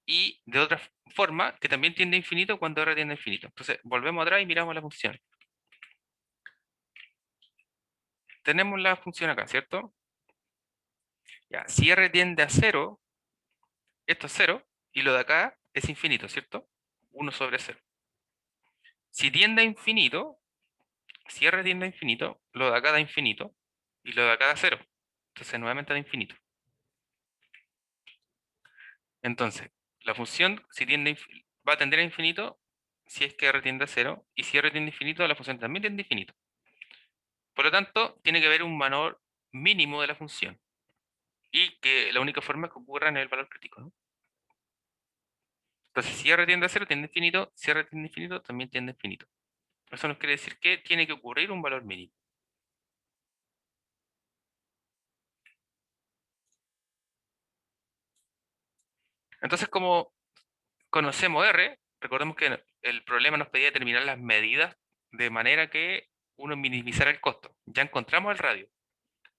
Y de otra forma, que también tiende a infinito cuando r tiende a infinito. Entonces, volvemos atrás y miramos la función. Tenemos la función acá, ¿cierto? Ya, si r tiende a cero, Esto es 0 y lo de acá es infinito, ¿cierto? 1 sobre 0. Si tiende a infinito, si R tiende a infinito, lo de acá da infinito y lo de acá da 0. Entonces nuevamente da infinito. Entonces, la función si va a tender a infinito si es que R tiende a 0, y si R tiende a infinito, la función también tiende a infinito. Por lo tanto, tiene que haber un valor mínimo de la función. Y que la única forma es que ocurra en el valor crítico, ¿no? Entonces, si R tiende a 0, tiende a infinito. Si R tiende a infinito, también tiende a infinito. Eso nos quiere decir que tiene que ocurrir un valor mínimo. Entonces, como conocemos R, recordemos que el problema nos pedía determinar las medidas de manera que uno minimizara el costo. Ya encontramos el radio,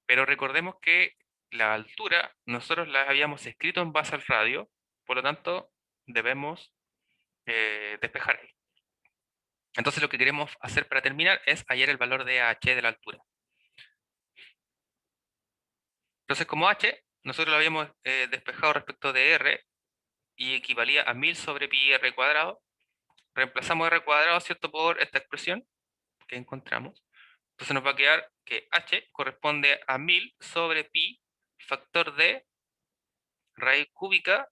pero recordemos que la altura nosotros la habíamos escrito en base al radio, por lo tanto debemos despejar ahí. Entonces lo que queremos hacer para terminar es hallar el valor de h de la altura. Entonces como h, nosotros lo habíamos despejado respecto de r y equivalía a 1000 sobre pi r cuadrado. Reemplazamos r cuadrado, ¿cierto?, por esta expresión que encontramos. Entonces nos va a quedar que h corresponde a 1000 sobre pi factor de raíz cúbica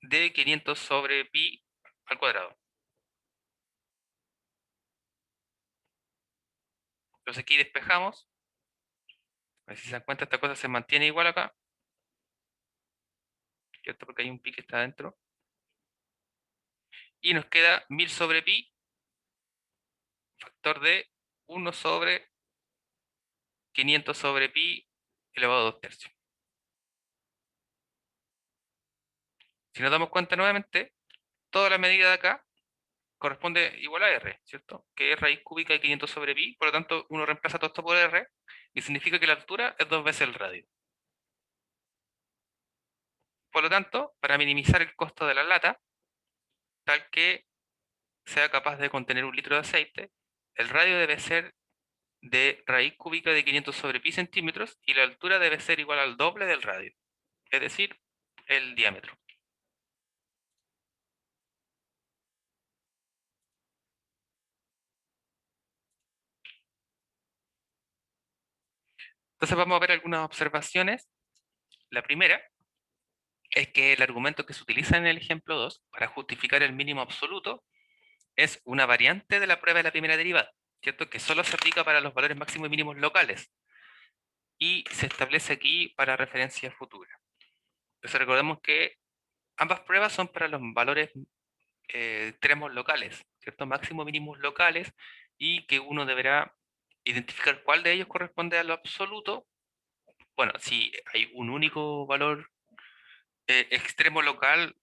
de 500 sobre pi al cuadrado. Entonces aquí despejamos. A ver si se dan cuenta, esta cosa se mantiene igual acá, ¿cierto? Porque hay un pi que está adentro. Y nos queda 1000 sobre pi factor de 1 sobre 500 sobre pi elevado a 2 tercios. Si nos damos cuenta nuevamente, toda la medida de acá corresponde igual a r, ¿cierto? Que es raíz cúbica de 500 sobre pi, por lo tanto uno reemplaza todo esto por r, y significa que la altura es 2 veces el radio. Por lo tanto, para minimizar el costo de la lata, tal que sea capaz de contener 1 litro de aceite, el radio debe ser de raíz cúbica de 500 sobre pi centímetros y la altura debe ser igual al doble del radio, es decir, el diámetro. Entonces vamos a ver algunas observaciones. La primera es que el argumento que se utiliza en el ejemplo 2 para justificar el mínimo absoluto es una variante de la prueba de la primera derivada, ¿cierto? Que solo se aplica para los valores máximos y mínimos locales y se establece aquí para referencia futura. Entonces recordemos que ambas pruebas son para los valores extremos locales, ¿cierto? Máximos y mínimos locales, y que uno deberá identificar cuál de ellos corresponde a lo absoluto. Bueno, si hay un único valor extremo local,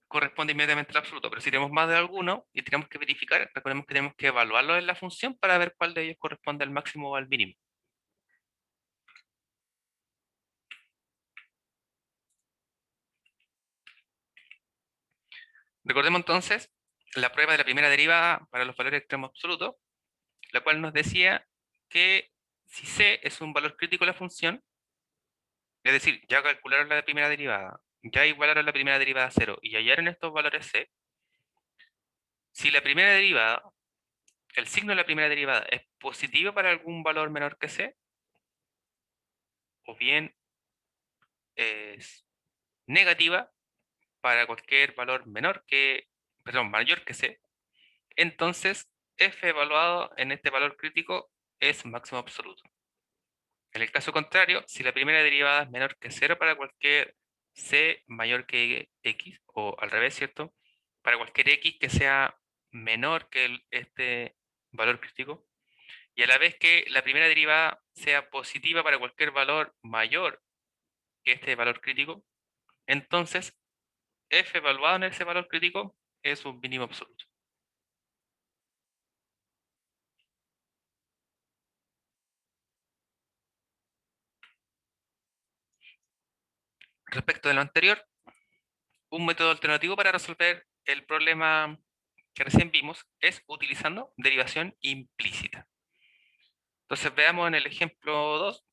corresponde inmediatamente al absoluto, pero si tenemos más de alguno y tenemos que verificar, recordemos que tenemos que evaluarlo en la función para ver cuál de ellos corresponde al máximo o al mínimo. Recordemos entonces la prueba de la primera derivada para los valores extremos absolutos, la cual nos decía que si c es un valor crítico de la función, es decir, ya calcularon la primera derivada, ya igualaron la primera derivada a 0 y hallaron estos valores c, si la primera derivada, el signo de la primera derivada es positivo para algún valor menor que c, o bien es negativa para cualquier valor mayor que c, entonces f evaluado en este valor crítico es máximo absoluto. En el caso contrario, si la primera derivada es menor que 0 para cualquier c mayor que x, o al revés, ¿cierto? Para cualquier x que sea menor que este valor crítico, y a la vez que la primera derivada sea positiva para cualquier valor mayor que este valor crítico, entonces f evaluado en ese valor crítico es un mínimo absoluto. Respecto de lo anterior, un método alternativo para resolver el problema que recién vimos es utilizando derivación implícita. Entonces veamos en el ejemplo 2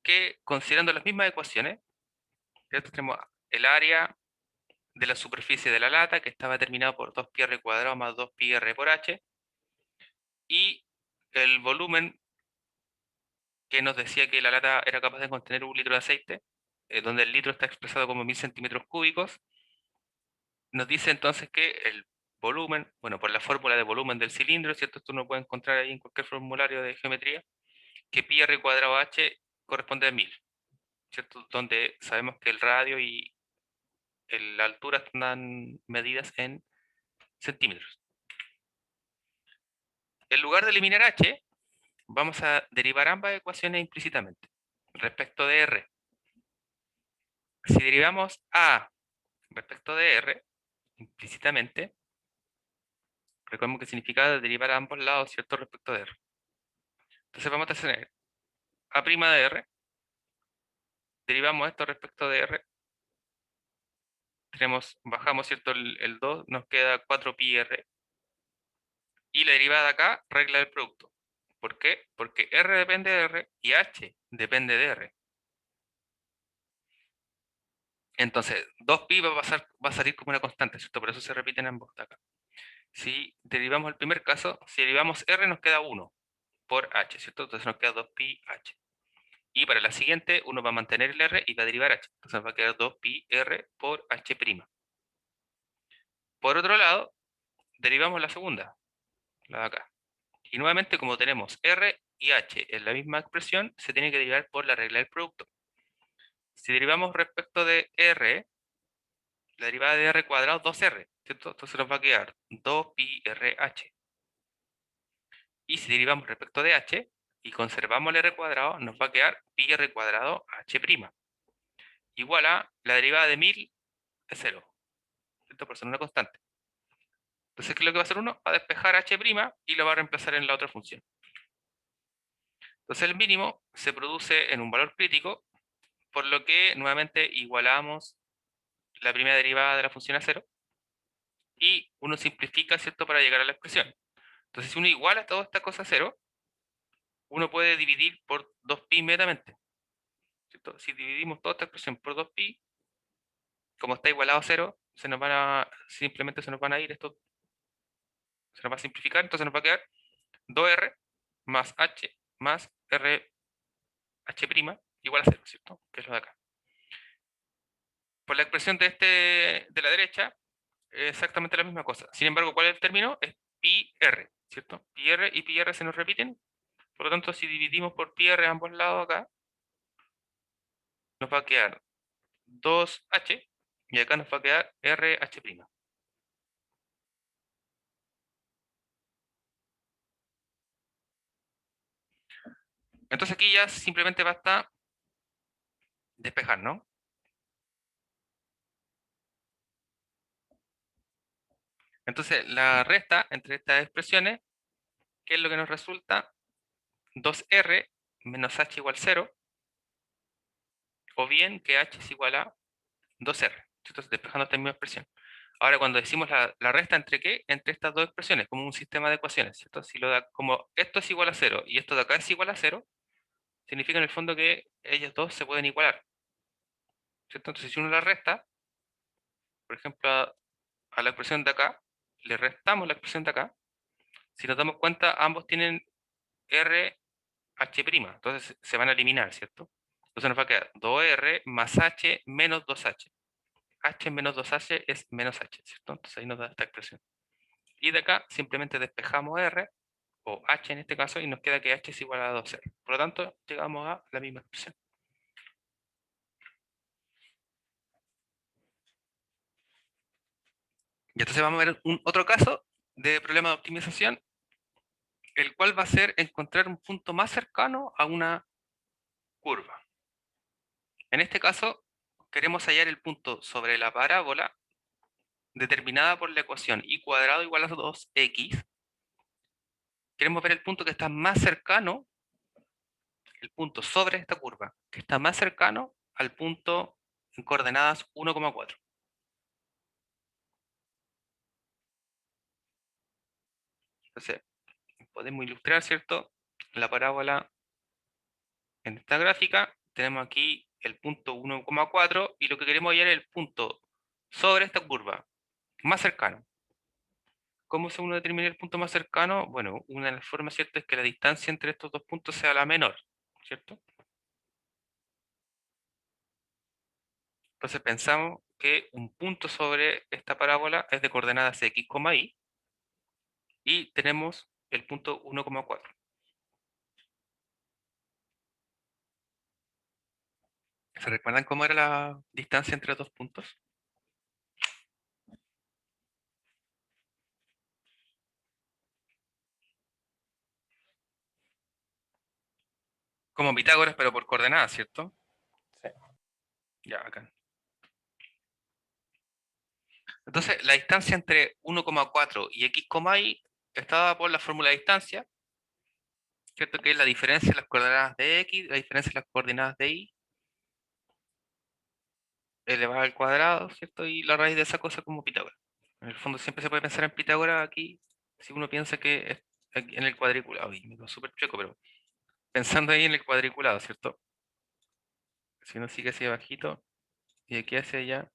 que, considerando las mismas ecuaciones, ¿cierto? Tenemos el área de la superficie de la lata, que estaba determinado por 2πr cuadrado más 2πr por h, y el volumen que nos decía que la lata era capaz de contener 1 litro de aceite, donde el litro está expresado como 1000 centímetros cúbicos, nos dice entonces que el volumen, bueno, por la fórmula de volumen del cilindro, ¿cierto? Esto uno puede encontrar ahí en cualquier formulario de geometría, que pi r cuadrado h corresponde a 1000, ¿cierto? Donde sabemos que el radio y la altura están medidas en centímetros. En lugar de eliminar h, vamos a derivar ambas ecuaciones implícitamente respecto de r. Si derivamos a respecto de r implícitamente, recordemos que significa derivar a ambos lados, ¿cierto? Respecto de r. Entonces vamos a tener a' de r, derivamos esto respecto de r, bajamos, ¿cierto? El 2, nos queda 4πr, y la derivada acá regla el producto. ¿Por qué? Porque r depende de r y h depende de r. Entonces, 2pi va a salir como una constante, ¿cierto? Por eso se repiten ambos de acá. Si derivamos el primer caso, si derivamos r nos queda 1 por h, ¿cierto? Entonces nos queda 2pi h. Y para la siguiente, uno va a mantener el r y va a derivar h. Entonces va a quedar 2pi r por h'. Por otro lado, derivamos la segunda, la de acá. Y nuevamente, como tenemos r y h en la misma expresión, se tiene que derivar por la regla del producto. Si derivamos respecto de r, la derivada de r cuadrado 2r, ¿cierto? Entonces nos va a quedar 2pi rh. Y si derivamos respecto de h y conservamos el r cuadrado, nos va a quedar pi r cuadrado h'. Igual a la derivada de 1000 es 0, ¿cierto? Por ser una constante. Entonces, ¿qué es lo que va a hacer uno? Va a despejar h' y lo va a reemplazar en la otra función. Entonces el mínimo se produce en un valor crítico, por lo que nuevamente igualamos la primera derivada de la función a 0 y uno simplifica, ¿cierto?, para llegar a la expresión. Entonces, si uno iguala toda esta cosa a 0, uno puede dividir por 2pi inmediatamente, ¿cierto? Si dividimos toda esta expresión por 2pi, como está igualado a 0, simplemente se nos van a ir estos, se nos va a simplificar, entonces nos va a quedar 2r más h más r h' igual a 0, ¿cierto? Que es lo de acá. Por la expresión de la derecha, es exactamente la misma cosa. Sin embargo, ¿cuál es el término? Es pi r, ¿cierto? Pi r y pi r se nos repiten. Por lo tanto, si dividimos por pi r ambos lados acá, nos va a quedar 2h y acá nos va a quedar RH'. Entonces aquí ya simplemente basta despejar, ¿no? Entonces la resta entre estas expresiones, ¿qué es lo que nos resulta? 2r menos h igual 0, o bien que h es igual a 2r. Entonces despejando esta misma expresión. Ahora cuando decimos la resta entre qué, entre estas dos expresiones, como un sistema de ecuaciones, ¿cierto? Si como esto es igual a 0 y esto de acá es igual a 0, significa en el fondo que ellos dos se pueden igualar, ¿cierto? Entonces si uno la resta, por ejemplo, a la expresión de acá, le restamos la expresión de acá, si nos damos cuenta, ambos tienen RH', entonces se van a eliminar, ¿cierto? Entonces nos va a quedar 2r más h menos 2h. H menos 2h es menos h, ¿cierto? Entonces ahí nos da esta expresión. Y de acá simplemente despejamos r, o h en este caso, y nos queda que h es igual a 2r. Por lo tanto, llegamos a la misma expresión. Y entonces vamos a ver otro caso de problema de optimización, el cual va a ser encontrar un punto más cercano a una curva. En este caso, queremos hallar el punto sobre la parábola determinada por la ecuación y cuadrado igual a 2x. Queremos ver el punto que está más cercano, el punto sobre esta curva, que está más cercano al punto en coordenadas 1,4. Entonces, podemos ilustrar, ¿cierto?, la parábola en esta gráfica. Tenemos aquí el punto 1,4 y lo que queremos hallar es el punto sobre esta curva más cercano. ¿Cómo se uno determina el punto más cercano? Bueno, una de las formas, ¿cierto?, es que la distancia entre estos dos puntos sea la menor, ¿cierto? Entonces pensamos que un punto sobre esta parábola es de coordenadas x, y, y tenemos el punto 1,4. ¿Se recuerdan cómo era la distancia entre los dos puntos? Como Pitágoras, pero por coordenadas, ¿cierto?
Sí.
Ya, acá. Entonces, la distancia entre 1,4 y x, y está dada por la fórmula de distancia, ¿cierto? Que es la diferencia de las coordenadas de x, la diferencia de las coordenadas de y, elevada al cuadrado, ¿cierto? Y la raíz de esa cosa como Pitágoras. En el fondo siempre se puede pensar en Pitágoras aquí, si uno piensa que es en el cuadriculado. Y me quedo súper chueco, pero pensando ahí en el cuadriculado, ¿cierto? Si uno sigue hacia abajito y de aquí hacia allá,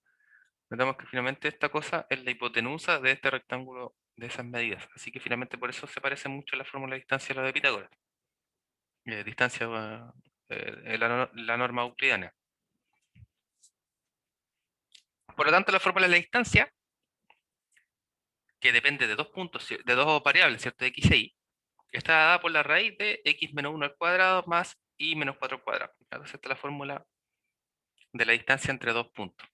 notamos que finalmente esta cosa es la hipotenusa de este rectángulo de esas medidas. Así que finalmente por eso se parece mucho la fórmula de distancia a la de Pitágoras. Distancia, la norma euclidiana. Por lo tanto, la fórmula de la distancia, que depende de dos puntos, de dos variables, ¿cierto? X e y, está dada por la raíz de x menos 1 al cuadrado más y menos 4 al cuadrado. Entonces esta es la fórmula de la distancia entre dos puntos.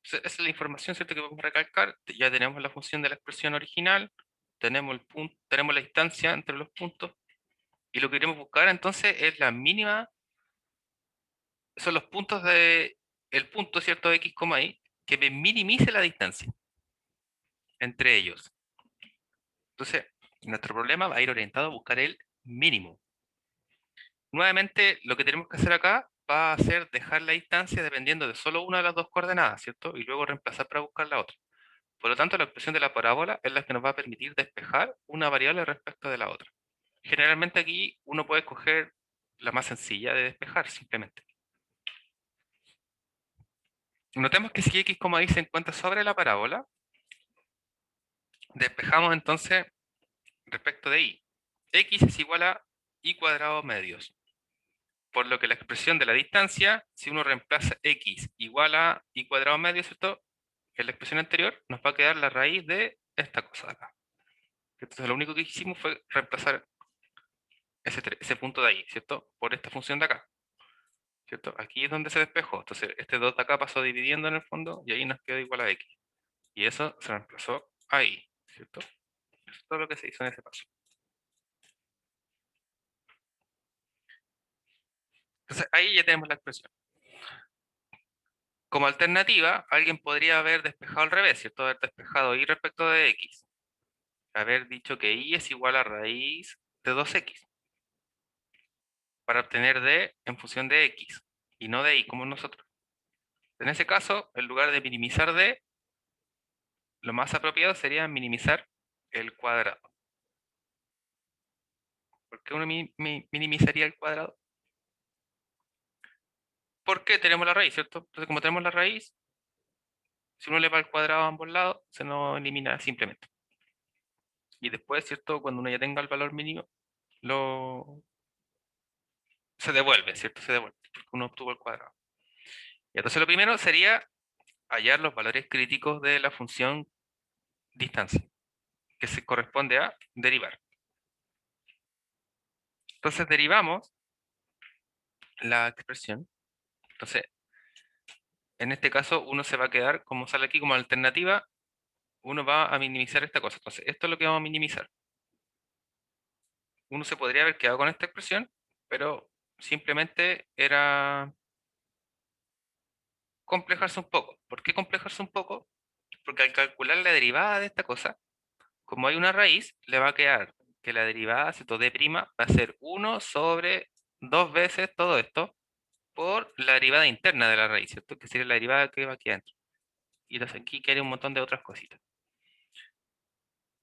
Esa es la información, ¿cierto?, que podemos recalcar. Ya tenemos la función de la expresión original, tenemos, tenemos la distancia entre los puntos, y lo que queremos buscar entonces es la mínima, son los puntos de, el punto, ¿cierto?, x, y, que me minimice la distancia entre ellos. Entonces, nuestro problema va a ir orientado a buscar el mínimo. Nuevamente, lo que tenemos que hacer acá va a ser dejar la distancia dependiendo de solo una de las dos coordenadas, ¿cierto? Y luego reemplazar para buscar la otra. Por lo tanto, la expresión de la parábola es la que nos va a permitir despejar una variable respecto de la otra. Generalmente aquí uno puede escoger la más sencilla de despejar, simplemente. Notemos que si x, y se encuentra sobre la parábola, despejamos entonces respecto de y. X es igual a y cuadrado medios. Por lo que la expresión de la distancia, si uno reemplaza x igual a y cuadrado medio, ¿cierto?, en la expresión anterior, nos va a quedar la raíz de esta cosa de acá. Entonces lo único que hicimos fue reemplazar ese punto de ahí, ¿cierto?, por esta función de acá, ¿cierto? Aquí es donde se despejó. Entonces este 2 de acá pasó dividiendo en el fondo y ahí nos quedó igual a x. Y eso se reemplazó ahí, ¿cierto? Eso es todo lo que se hizo en ese paso. Entonces ahí ya tenemos la expresión. Como alternativa, alguien podría haber despejado al revés, ¿cierto? Haber despejado y respecto de x. Haber dicho que y es igual a raíz de 2x. Para obtener d en función de x. Y no de y como nosotros. En ese caso, en lugar de minimizar d, lo más apropiado sería minimizar el cuadrado. ¿Por qué uno minimizaría el cuadrado? Porque tenemos la raíz, ¿cierto? Entonces, como tenemos la raíz, si uno le va al cuadrado a ambos lados, se nos elimina simplemente. Y después, ¿cierto?, cuando uno ya tenga el valor mínimo, se devuelve, ¿cierto? Se devuelve, porque uno obtuvo el cuadrado. Y entonces lo primero sería hallar los valores críticos de la función distancia, que se corresponde a derivar. Entonces derivamos la expresión. Entonces, en este caso, uno se va a quedar, como sale aquí como alternativa, uno va a minimizar esta cosa. Entonces, esto es lo que vamos a minimizar. Uno se podría haber quedado con esta expresión, pero simplemente era complejarse un poco. ¿Por qué complejarse un poco? Porque al calcular la derivada de esta cosa, como hay una raíz, le va a quedar que la derivada, ¿cierto?, de prima va a ser 1 sobre 2 veces todo esto por la derivada interna de la raíz, ¿cierto?, que sería la derivada que va aquí adentro. Y entonces aquí quedaría un montón de otras cositas.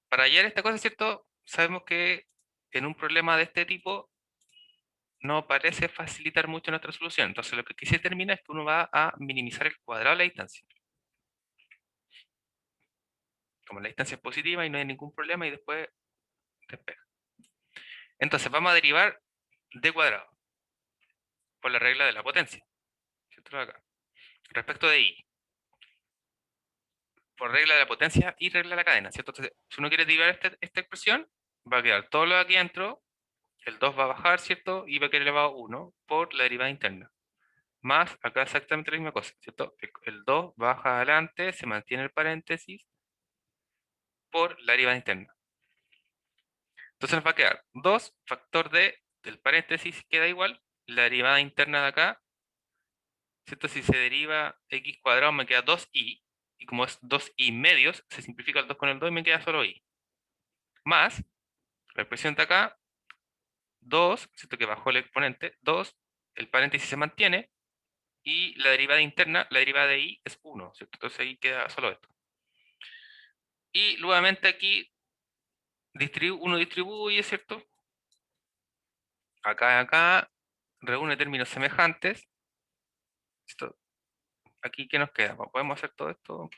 Para hallar esta cosa, ¿cierto?, sabemos que en un problema de este tipo no parece facilitar mucho nuestra solución. Entonces lo que aquí se determina es que uno va a minimizar el cuadrado de la distancia. Como la distancia es positiva y no hay ningún problema y después despega. Entonces vamos a derivar d cuadrado por la regla de la potencia. ¿Cierto? Acá. Respecto de i. Por regla de la potencia y regla de la cadena. ¿Cierto? Entonces, si uno quiere derivar esta expresión, va a quedar todo lo de aquí adentro, el 2 va a bajar, ¿cierto? Y va a quedar elevado a 1 por la derivada interna. Más, acá exactamente la misma cosa, ¿cierto? El 2 baja adelante, se mantiene el paréntesis por la derivada interna. Entonces nos va a quedar 2 factor del paréntesis queda igual, la derivada interna de acá, ¿cierto? Si se deriva x cuadrado me queda 2i, y como es 2i medios, se simplifica el 2 con el 2 y me queda solo i. Más, la expresión de acá, 2, ¿cierto? Que bajó el exponente, 2, el paréntesis se mantiene, y la derivada interna, la derivada de i es 1, ¿cierto? Entonces ahí queda solo esto. Y nuevamente aquí uno distribuye, ¿cierto? Acá y acá, reúne términos semejantes. ¿Listo? Aquí, ¿qué nos queda? Podemos hacer todo esto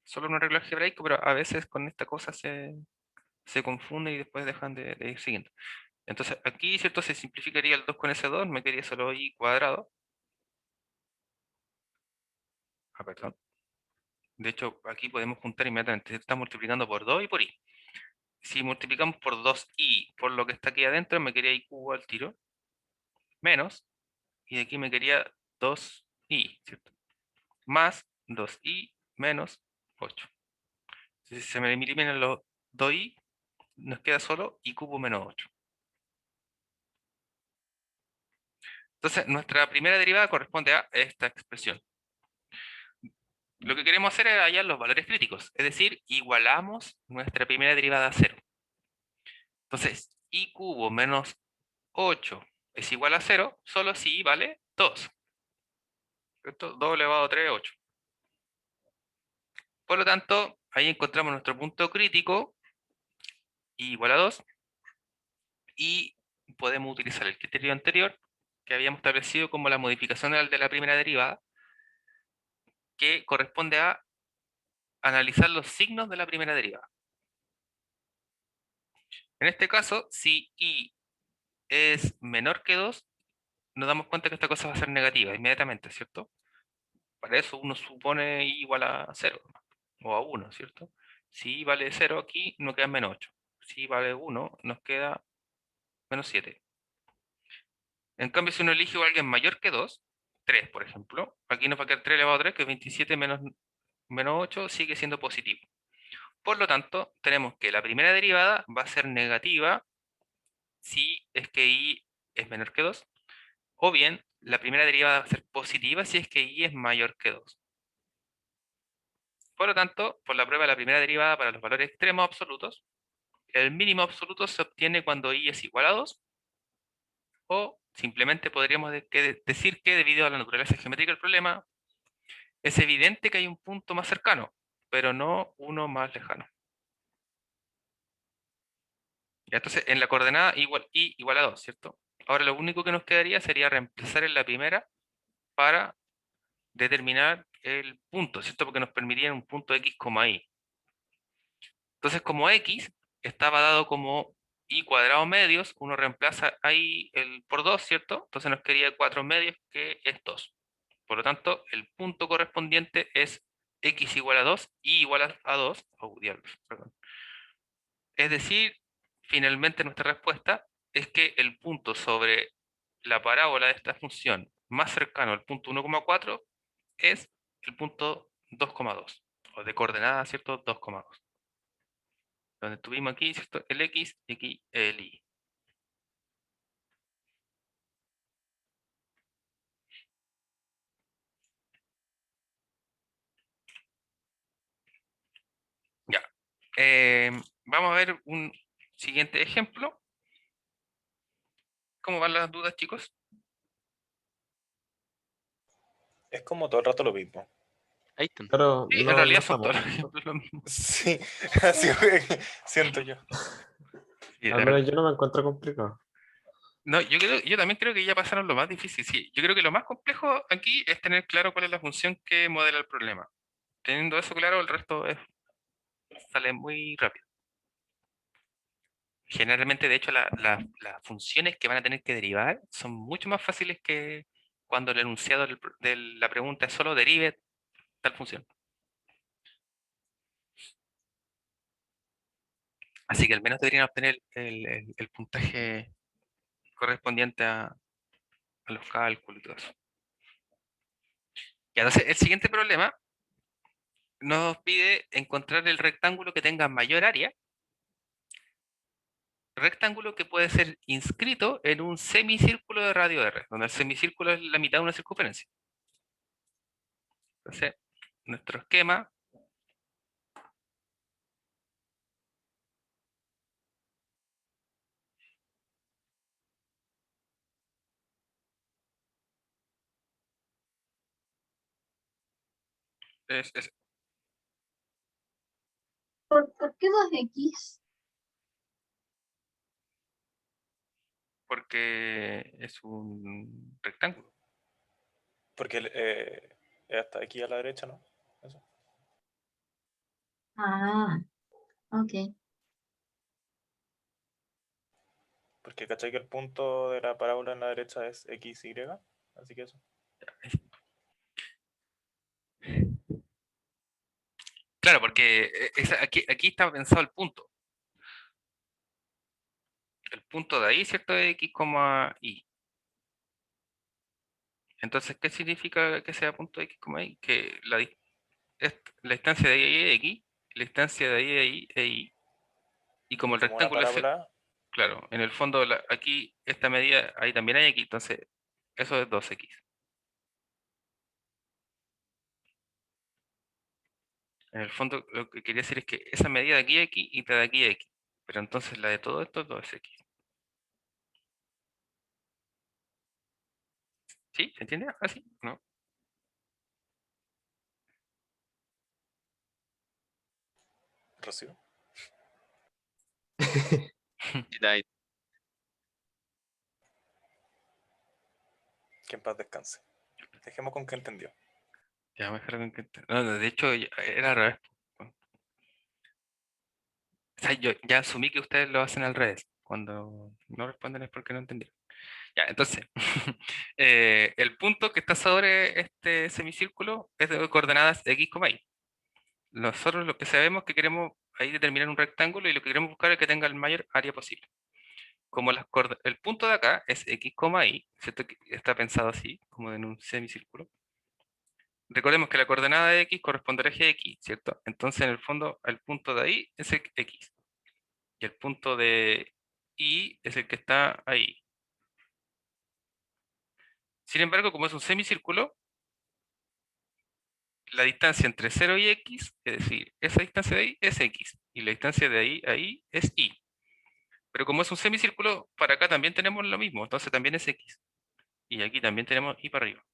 solo en un arreglo algebraico, pero a veces con esta cosa se confunde y después dejan de ir siguiendo. Entonces aquí, ¿cierto? Se simplificaría el 2 con ese 2, me quedaría solo i cuadrado. Ah, perdón. De hecho, aquí podemos juntar inmediatamente. Está multiplicando por 2 y por i. Si multiplicamos por 2i por lo que está aquí adentro, me quedaría i cubo al tiro. Menos, y de aquí me quedaría 2i, ¿cierto? Más 2i menos 8. Si se me eliminan los 2i, nos queda solo i cubo menos 8. Entonces, nuestra primera derivada corresponde a esta expresión. Lo que queremos hacer es hallar los valores críticos, es decir, igualamos nuestra primera derivada a 0. Entonces, i cubo menos 8 es igual a 0, solo si i vale 2. ¿Cierto? 2 elevado a 3 es 8. Por lo tanto, ahí encontramos nuestro punto crítico, i igual a 2, y podemos utilizar el criterio anterior que habíamos establecido como la modificación de la primera derivada, que corresponde a analizar los signos de la primera derivada. En este caso, si i es menor que 2, nos damos cuenta que esta cosa va a ser negativa inmediatamente, ¿cierto? Para eso uno supone i igual a 0 o a 1, ¿cierto? Si i vale 0 aquí, nos queda menos 8. Si i vale 1, nos queda menos 7. En cambio, si uno elige a alguien mayor que 2, 3 por ejemplo, aquí nos va a quedar 3 elevado a 3, que es 27 menos 8, sigue siendo positivo. Por lo tanto, tenemos que la primera derivada va a ser negativa si es que i es menor que 2, o bien la primera derivada va a ser positiva si es que i es mayor que 2. Por lo tanto, por la prueba de la primera derivada para los valores extremos absolutos, el mínimo absoluto se obtiene cuando i es igual a 2, o simplemente podríamos decir que debido a la naturaleza geométrica del problema, es evidente que hay un punto más cercano, pero no uno más lejano. Ya, entonces, en la coordenada i igual a 2, ¿cierto? Ahora lo único que nos quedaría sería reemplazar en la primera para determinar el punto, ¿cierto? Porque nos permitiría un punto x, y. Entonces, como x estaba dado como i cuadrado medios, uno reemplaza ahí por 2, ¿cierto? Entonces nos quedaría 4 medios, que es 2. Por lo tanto, el punto correspondiente es x igual a 2, y igual a 2. Oh, diablos, perdón. Es decir, finalmente nuestra respuesta es que el punto sobre la parábola de esta función más cercano al punto 1,4 es el punto 2,2, o de coordenada, ¿cierto? 2,2. Donde tuvimos aquí, ¿cierto? El x y aquí el y. Ya. Vamos a ver un siguiente ejemplo. ¿Cómo van las dudas, chicos?
Es como todo el rato lo mismo.
Ahí están.
Pero
Sí, en
no,
realidad
no
son
estamos.
todos los ejemplos lo mismo.
Sí, así siento yo.
Y
Al menos yo no me encuentro complicado.
no, yo también creo que ya pasaron lo más difícil. Sí, yo creo que lo más complejo aquí es tener claro cuál es la función que modela el problema. Teniendo eso claro, el resto sale muy rápido. Generalmente, de hecho, las funciones que van a tener que derivar son mucho más fáciles que cuando el enunciado de la pregunta es solo derive tal función. Así que al menos deberían obtener el puntaje correspondiente a los cálculos y todo eso. Y entonces, el siguiente problema nos pide encontrar el rectángulo que tenga mayor área, rectángulo que puede ser inscrito en un semicírculo de radio R, donde el semicírculo es la mitad de una circunferencia. Entonces, nuestro esquema es
¿Por qué 2x?
porque es un rectángulo.
Porque es hasta aquí a la derecha, ¿no? Eso.
Ah, ok.
Porque cachai que el punto de la parábola en la derecha es XY. Así que eso.
Claro, porque aquí está pensado el punto. El punto de ahí, ¿cierto? Es X, Y. Entonces, ¿qué significa que sea punto X, Y? Que la distancia de ahí es X, la distancia de ahí es Y. Y como
Y
el
como una
rectángulo es,
parábola,
claro, en el fondo aquí esta medida, ahí también hay X, entonces eso es 2X. En el fondo lo que quería decir es que esa medida de aquí es X y la de aquí es X. Pero entonces la de todo esto es 2X. ¿Sí? ¿Se entiende? ¿Así? ¿No?
Rocío.
Mira,
Que en paz descanse. Dejemos con que entendió.
Ya me dejaron que... No, de hecho, era al revés. O sea, yo ya asumí que ustedes lo hacen al revés. Cuando no responden es porque no entendieron. Ya, entonces, el punto que está sobre este semicírculo es de coordenadas x, y. Nosotros lo que sabemos es que queremos ahí determinar un rectángulo y lo que queremos buscar es que tenga el mayor área posible. Como el punto de acá es x, y, ¿cierto? Que está pensado así, como en un semicírculo. Recordemos que la coordenada de x corresponde al eje x, ¿cierto? Entonces, en el fondo, el punto de ahí es el x. Y el punto de y es el que está ahí. Sin embargo, como es un semicírculo, la distancia entre 0 y x, es decir, esa distancia de ahí es x, y la distancia de ahí a ahí es y. Pero como es un semicírculo, para acá también tenemos lo mismo, entonces también es x. Y aquí también tenemos y para arriba.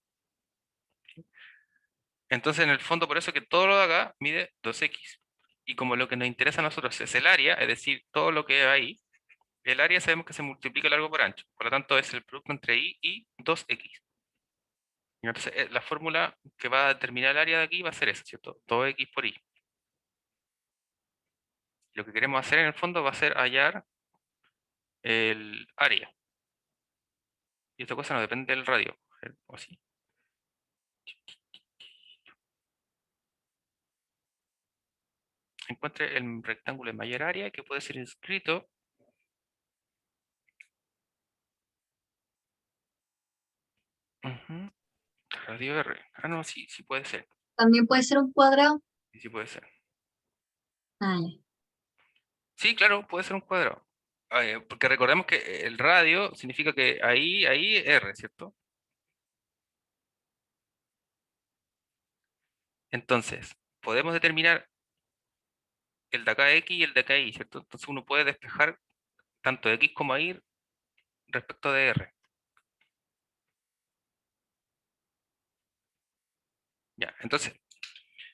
Entonces, en el fondo, por eso que todo lo de acá mide 2x. Y como lo que nos interesa a nosotros es el área, es decir, todo lo que hay ahí, el área sabemos que se multiplica largo por ancho. Por lo tanto, es el producto entre y 2x. Entonces, la fórmula que va a determinar el área de aquí va a ser esa, ¿cierto? 2x por y. Lo que queremos hacer en el fondo va a ser hallar el área. Y esta cosa no depende del radio. O así. Encuentre el rectángulo de mayor área que puede ser inscrito. Ujú, radio R. Ah, no, sí, sí puede ser.
También puede ser un cuadrado.
Sí, sí puede ser.
Ah, ya.
Sí, claro, puede ser un cuadrado. Porque recordemos que el radio significa que ahí R, ¿cierto? Entonces, podemos determinar el de acá X y el de acá Y, ¿cierto? Entonces uno puede despejar tanto X como Y respecto de R. Ya, entonces,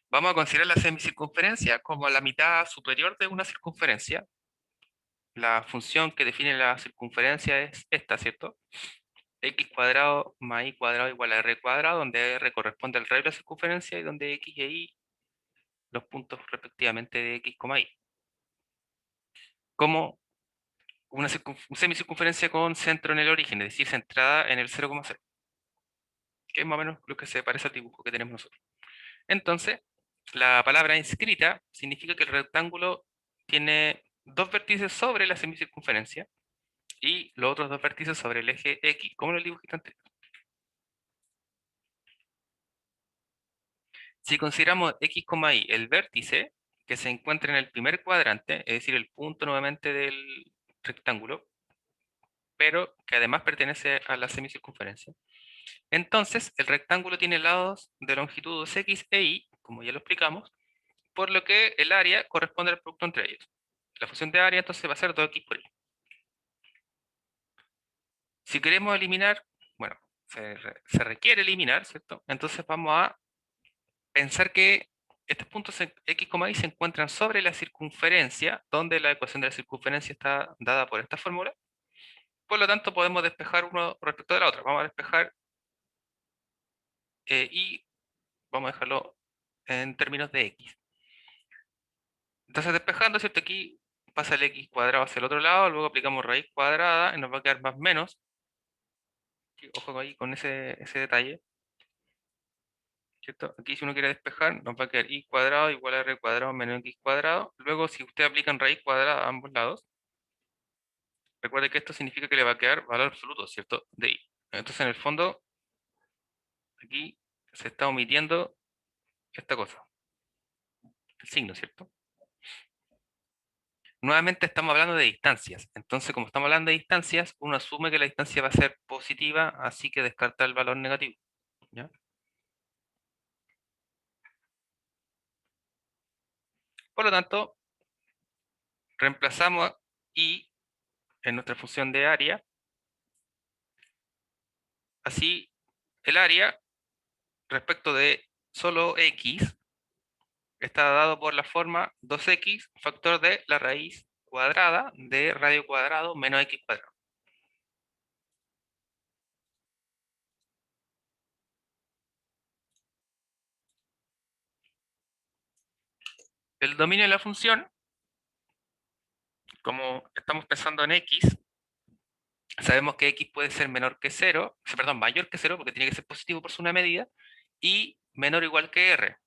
vamos a considerar la semicircunferencia como la mitad superior de una circunferencia. la función que define la circunferencia es esta, ¿cierto? X cuadrado más Y cuadrado igual a R cuadrado, donde R corresponde al radio de la circunferencia y donde X y Y los puntos respectivamente de X, Y. Como una semicircunferencia con centro en el origen, es decir, centrada en el 0,0, que es más o menos lo que se parece al dibujo que tenemos nosotros. Entonces, la palabra inscrita significa que el rectángulo tiene dos vértices sobre la semicircunferencia y los otros dos vértices sobre el eje X, como en el dibujito anterior. Si consideramos X, Y el vértice que se encuentra en el primer cuadrante, es decir, el punto nuevamente del rectángulo, pero que además pertenece a la semicircunferencia, entonces el rectángulo tiene lados de longitudes X e Y, como ya lo explicamos, por lo que el área corresponde al producto entre ellos. La función de área entonces va a ser 2x por y. Si queremos eliminar, bueno, se requiere eliminar, ¿cierto? Entonces vamos a pensar que estos puntos X, Y se encuentran sobre la circunferencia, donde la ecuación de la circunferencia está dada por esta fórmula. Por lo tanto, podemos despejar uno respecto de la otra. Vamos a despejar y vamos a dejarlo en términos de X. Entonces, despejando, ¿cierto? Aquí pasa el X cuadrado hacia el otro lado, luego aplicamos raíz cuadrada y nos va a quedar más menos. Ojo ahí con ese detalle. ¿Cierto? Aquí si uno quiere despejar, nos va a quedar y cuadrado igual a r cuadrado menos x cuadrado. Luego, si usted aplican raíz cuadrada a ambos lados, recuerde que esto significa que le va a quedar valor absoluto, ¿cierto? De y. Entonces, en el fondo, aquí se está omitiendo esta cosa. El signo, ¿cierto? Nuevamente estamos hablando de distancias. Entonces, como estamos hablando de distancias, uno asume que la distancia va a ser positiva, así que descarta el valor negativo. ¿Ya? Por lo tanto, reemplazamos y en nuestra función de área. Así, el área respecto de solo x está dado por la forma 2x factor de la raíz cuadrada de radio cuadrado menos x cuadrado. El dominio de la función, como estamos pensando en x, sabemos que x puede ser menor que 0, perdón, mayor que 0, porque tiene que ser positivo por su una medida, y menor o igual que r.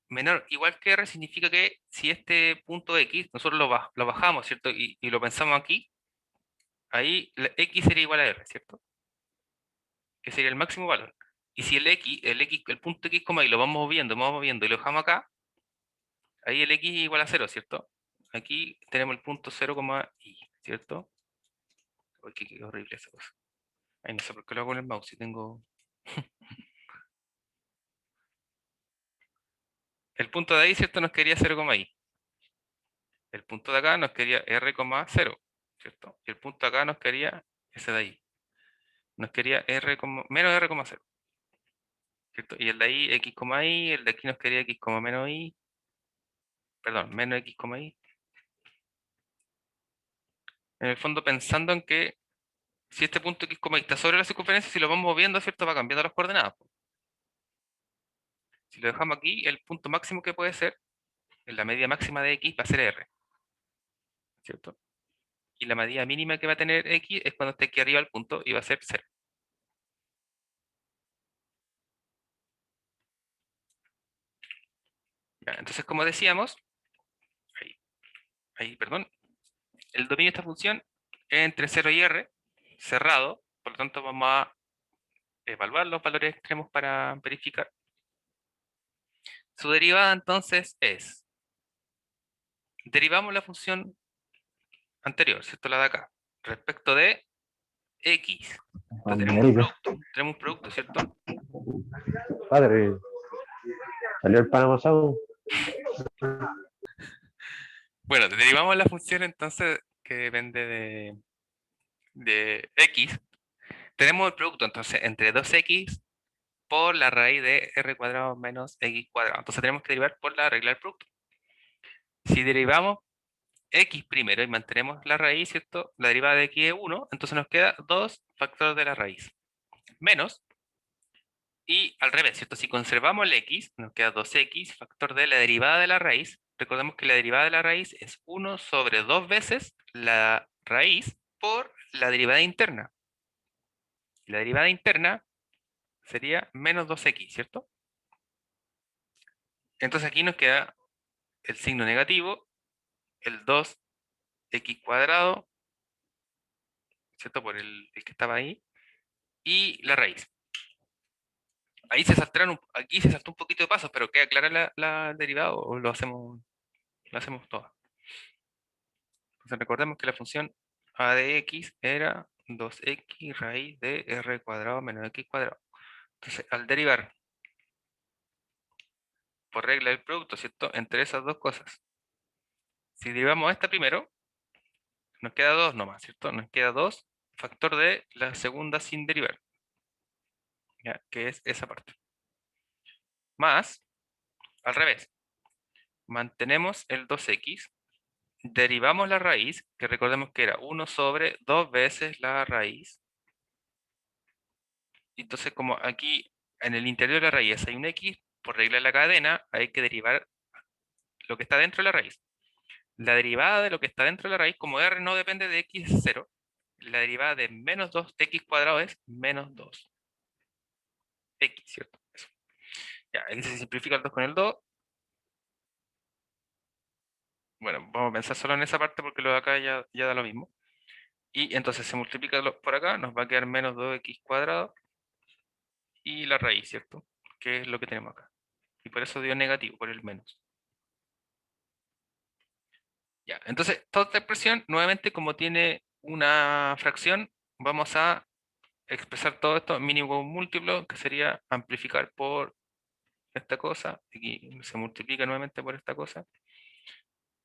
Menor igual que r significa que si este punto x, nosotros lo bajamos, ¿cierto? Y lo pensamos aquí, ahí x sería igual a r, ¿cierto? Que sería el máximo valor. Y si el punto x, y lo vamos moviendo y lo dejamos acá, ahí el x es igual a 0, ¿cierto? Aquí tenemos el punto 0, y, ¿cierto? Uy, qué horrible esa cosa. Ay, no sé por qué lo hago con el mouse si tengo... El punto de ahí, ¿cierto? Nos quería 0, y. El punto de acá nos quería r, 0, ¿cierto? Y el punto de acá nos quería ese de ahí. Nos quería menos r, 0. ¿Cierto? Y el de ahí x, y, el de aquí nos quería x, menos y. Perdón, menos x, y. En el fondo pensando en que si este punto x, y está sobre la circunferencia, si lo vamos moviendo, ¿cierto? Va cambiando las coordenadas. Si lo dejamos aquí, el punto máximo que puede ser, en la medida máxima de x, va a ser r. ¿Cierto? Y la medida mínima que va a tener x es cuando esté aquí arriba al punto y va a ser 0. Ya, entonces, como decíamos, perdón, el dominio de esta función es entre 0 y r, cerrado, por lo tanto vamos a evaluar los valores extremos para verificar. Su derivada entonces es, derivamos la función anterior, ¿cierto? La de acá, respecto de x. Entonces, tenemos un producto, ¿cierto?
Padre, salió el Panama Sound.
Bueno, derivamos la función entonces que depende de x. Tenemos el producto entonces entre 2x por la raíz de r cuadrado menos x cuadrado. Entonces tenemos que derivar por la regla del producto. Si derivamos x primero y mantenemos la raíz, ¿cierto? La derivada de x es 1, entonces nos queda 2 factor de la raíz. Menos, y al revés, ¿cierto? Si conservamos el x, nos queda 2x factor de la derivada de la raíz. Recordemos que la derivada de la raíz es 1 sobre 2 veces la raíz por la derivada interna. La derivada interna sería menos 2x, ¿cierto? Entonces aquí nos queda el signo negativo, el 2x cuadrado, ¿cierto? Por el que estaba ahí, y la raíz. Ahí se saltaron, aquí se saltó un poquito de pasos, pero queda clara la derivada o lo hacemos todo. Entonces recordemos que la función a de x era 2x raíz de r cuadrado menos x cuadrado. Entonces al derivar por regla del producto, ¿cierto? Entre esas dos cosas. Si derivamos esta primero, nos queda 2 nomás, ¿cierto? Nos queda 2 factor de la segunda sin derivar. ¿Ya? Que es esa parte. Más, al revés. Mantenemos el 2x. Derivamos la raíz, que recordemos que era 1 sobre 2 veces la raíz. Entonces, como aquí en el interior de la raíz hay un x, por regla de la cadena, hay que derivar lo que está dentro de la raíz. La derivada de lo que está dentro de la raíz, como r no depende de x es 0, la derivada de menos 2x cuadrado es menos 2x, ¿cierto? Eso. Ya, aquí se simplifica el 2 con el 2. Bueno, vamos a pensar solo en esa parte porque lo de acá ya da lo mismo. Y entonces se multiplica por acá, nos va a quedar menos 2x cuadrado y la raíz, ¿cierto? Que es lo que tenemos acá. Y por eso dio negativo, por el menos. Ya, entonces toda esta expresión, nuevamente como tiene una fracción, vamos a expresar todo esto mínimo múltiplo, que sería amplificar por esta cosa. Aquí se multiplica nuevamente por esta cosa.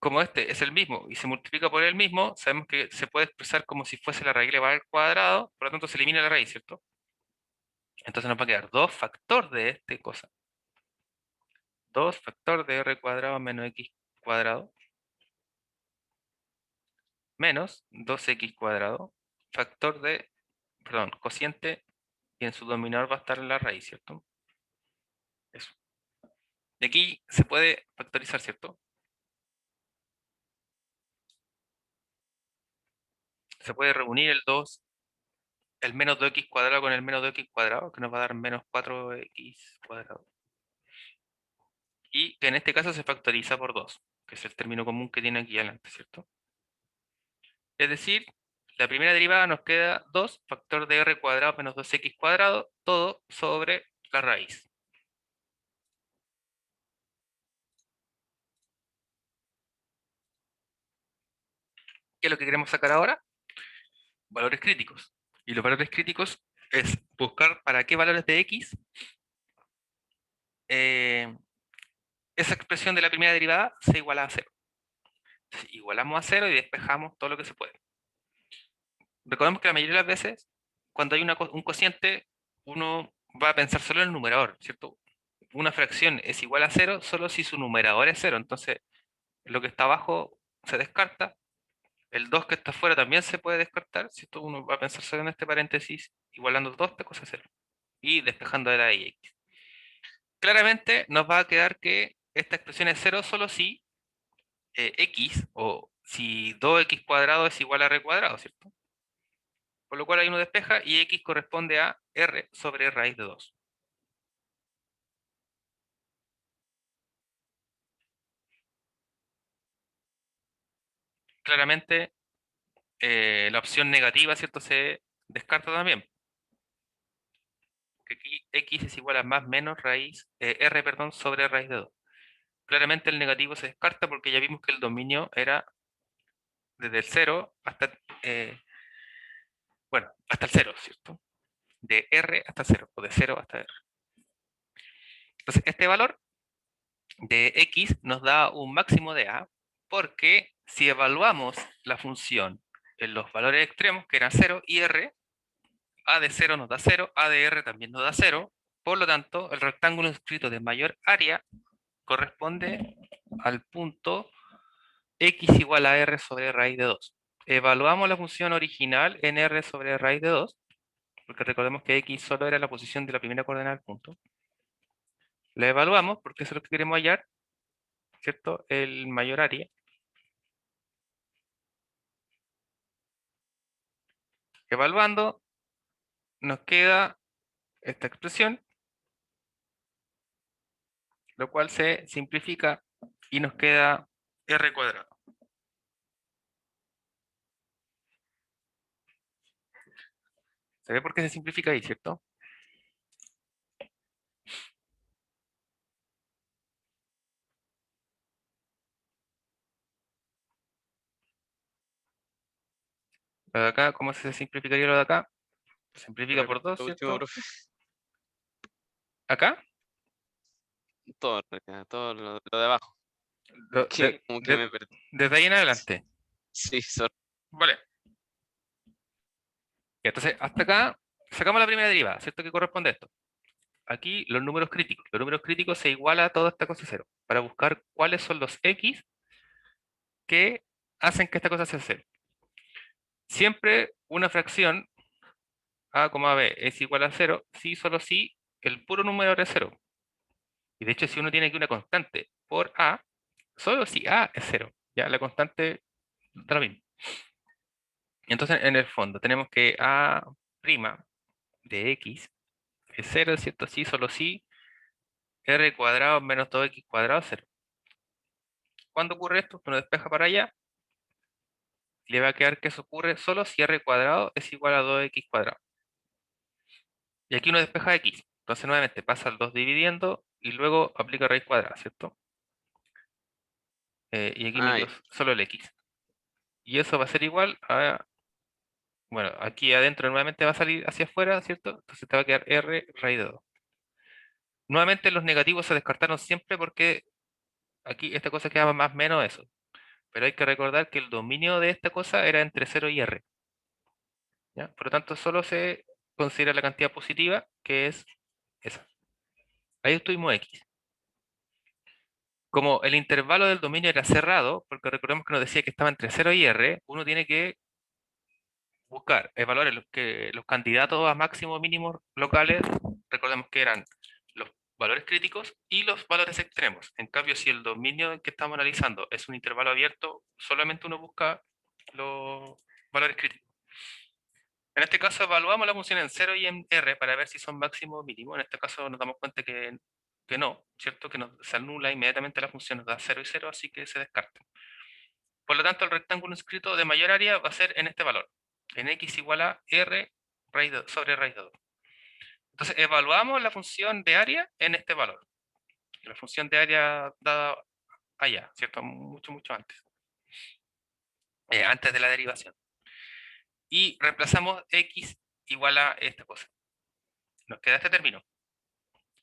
Como este es el mismo y se multiplica por el mismo, sabemos que se puede expresar como si fuese la raíz elevada al cuadrado, por lo tanto se elimina la raíz, ¿cierto? Entonces nos va a quedar 2 factor de esta cosa. 2 factor de r cuadrado menos x cuadrado. Menos 2x cuadrado. Factor de, perdón, cociente, y en su denominador va a estar la raíz, ¿cierto? Eso. De aquí se puede factorizar, ¿cierto? Se puede reunir el menos 2x cuadrado con el menos 2x cuadrado, que nos va a dar menos 4x cuadrado. Y que en este caso se factoriza por 2, que es el término común que tiene aquí adelante, ¿cierto? Es decir, la primera derivada nos queda 2 factor de r cuadrado menos 2x cuadrado, todo sobre la raíz. ¿Qué es lo que queremos sacar ahora? Valores críticos. Y los valores críticos es buscar para qué valores de x esa expresión de la primera derivada se iguala a 0. Entonces, igualamos a 0 y despejamos todo lo que se puede. Recordemos que la mayoría de las veces, cuando hay un cociente, uno va a pensar solo en el numerador, ¿cierto? Una fracción es igual a 0 solo si su numerador es 0. Entonces, lo que está abajo se descarta. El 2 que está afuera también se puede descartar, ¿cierto? Uno va a pensar solo en este paréntesis, igualando 2 cosas a 0. Y despejando de la y x. Claramente nos va a quedar que esta expresión es 0 solo si x, o si 2x cuadrado es igual a r cuadrado, ¿cierto? Por lo cual ahí uno despeja y x corresponde a r sobre raíz de 2. Claramente la opción negativa, ¿cierto? Se descarta también. Que aquí x es igual a más menos raíz, r, perdón, sobre raíz de 2. Claramente el negativo se descarta porque ya vimos que el dominio era desde el 0 hasta, bueno, hasta el 0, ¿cierto? De r hasta 0, o de 0 hasta r. Entonces, este valor de x nos da un máximo de a, porque si evaluamos la función en los valores extremos, que eran 0 y r, a de 0 nos da 0, a de r también nos da 0, por lo tanto, el rectángulo inscrito de mayor área corresponde al punto x igual a r sobre raíz de 2. Evaluamos la función original en r sobre raíz de 2, porque recordemos que x solo era la posición de la primera coordenada del punto. La evaluamos porque eso es lo que queremos hallar, ¿cierto? El mayor área. Evaluando, nos queda esta expresión, lo cual se simplifica y nos queda r cuadrado. ¿Se ve por qué se simplifica ahí, cierto? Lo de acá, ¿cómo se simplificaría lo de acá? Se simplifica por 2,
Lo último,
¿cierto?
profe.
Acá,
Todo, en realidad, todo lo de abajo.
lo-
Que como que
de-
me perdí.
desde ahí en adelante.
Sí, sorry.
Vale. Y entonces, hasta acá, sacamos la primera derivada, ¿cierto? Que corresponde a esto. Aquí, los números críticos. Los números críticos se iguala a toda esta cosa cero, para buscar cuáles son los x que hacen que esta cosa sea cero. Siempre una fracción a, b es igual a 0, si solo si el puro número es 0. Y de hecho, si uno tiene aquí una constante por a, solo si a es 0, ya la constante da lo mismo. Entonces, en el fondo, tenemos que a' de x es 0, ¿cierto? Si solo si r cuadrado menos 2x cuadrado es 0. ¿Cuándo ocurre esto? Uno despeja para allá, le va a quedar que eso ocurre solo si r cuadrado es igual a 2x cuadrado. Y aquí uno despeja x. Entonces nuevamente pasa el 2 dividiendo y luego aplica raíz cuadrada, ¿cierto? Y aquí me
Ah,
quedo solo el x. Y eso va a ser igual a... Bueno, aquí adentro nuevamente va a salir hacia afuera, ¿cierto? Entonces te va a quedar r raíz de 2. Nuevamente los negativos se descartaron siempre porque aquí esta cosa quedaba más menos eso. Pero hay que recordar que el dominio de esta cosa era entre 0 y r. ¿Ya? Por lo tanto, solo se considera la cantidad positiva, que es esa. Ahí estuvimos x. Como el intervalo del dominio era cerrado, porque recordemos que nos decía que estaba entre 0 y r, uno tiene que buscar, evaluar los candidatos a máximo o mínimo locales, recordemos que eran los valores críticos y los valores extremos. En cambio, si el dominio que estamos analizando es un intervalo abierto, solamente uno busca los valores críticos. En este caso evaluamos la función en 0 y en r para ver si son máximo o mínimo. En este caso nos damos cuenta que no, ¿cierto? Que se anula inmediatamente la función, nos da 0 y 0, así que se descarta. Por lo tanto, el rectángulo inscrito de mayor área va a ser en este valor, en x igual a r sobre raíz de 2. Entonces, evaluamos la función de área en este valor. La función de área dada allá, ¿cierto? Mucho, mucho antes. Antes de la derivación. Y reemplazamos x igual a esta cosa. Nos queda este término.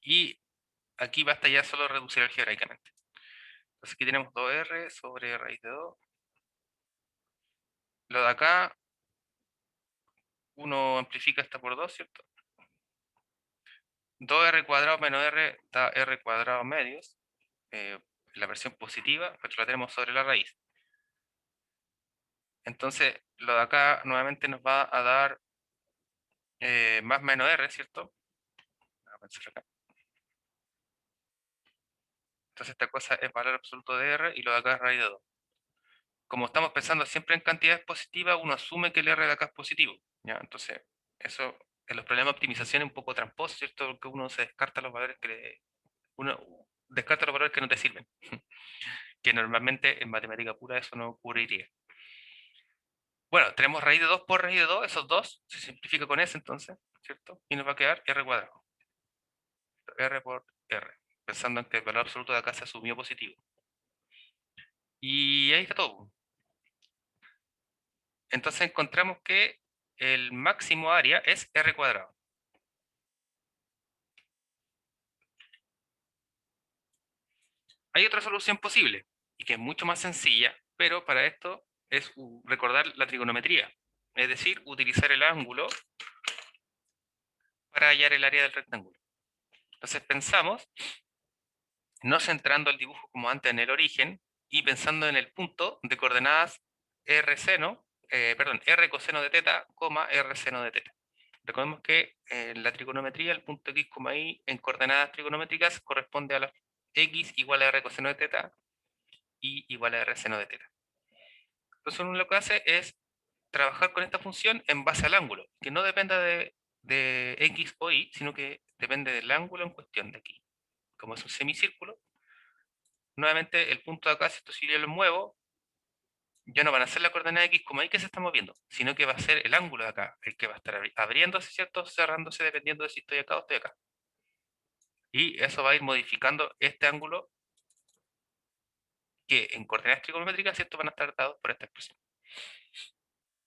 Y aquí basta ya solo reducir algebraicamente. Entonces aquí tenemos 2r sobre raíz de 2. Lo de acá, uno amplifica esta por 2, ¿cierto? 2r cuadrado menos r da r cuadrado medios. La versión positiva, pero la tenemos sobre la raíz. Entonces, lo de acá nuevamente nos va a dar más menos r, ¿cierto? Vamos a pensar acá. Entonces esta cosa es valor absoluto de r y lo de acá es raíz de 2. Como estamos pensando siempre en cantidades positivas, uno asume que el r de acá es positivo. ¿Ya? Entonces, eso en los problemas de optimización es un poco tramposo, ¿cierto? Porque uno se descarta los valores uno descarta los valores que no te sirven. Que normalmente en matemática pura eso no ocurriría. Bueno, tenemos raíz de 2 por raíz de 2, esos dos se simplifica con s entonces, ¿cierto? Y nos va a quedar r cuadrado. R por r, pensando en que el valor absoluto de acá se asumió positivo. Y ahí está todo. Entonces encontramos que el máximo área es r cuadrado. Hay otra solución posible, y que es mucho más sencilla, pero para esto es recordar la trigonometría. Es decir, utilizar el ángulo para hallar el área del rectángulo. Entonces pensamos, no centrando el dibujo como antes en el origen, y pensando en el punto de coordenadas R seno, perdón, R coseno de teta, R seno de teta. Recordemos que en la trigonometría el punto X, Y en coordenadas trigonométricas corresponde a la X igual a R coseno de teta y igual a R seno de teta. Entonces uno lo que hace es trabajar con esta función en base al ángulo, que no dependa de X o Y, sino que depende del ángulo en cuestión de aquí. Como es un semicírculo, nuevamente el punto de acá, si yo lo muevo, ya no van a ser la coordenada X como Y que se está moviendo, sino que va a ser el ángulo de acá, el que va a estar abriéndose, ¿cierto? Cerrándose dependiendo de si estoy acá o estoy acá. Y eso va a ir modificando este ángulo que en coordenadas trigonométricas, ¿cierto? Van a estar dados por esta expresión.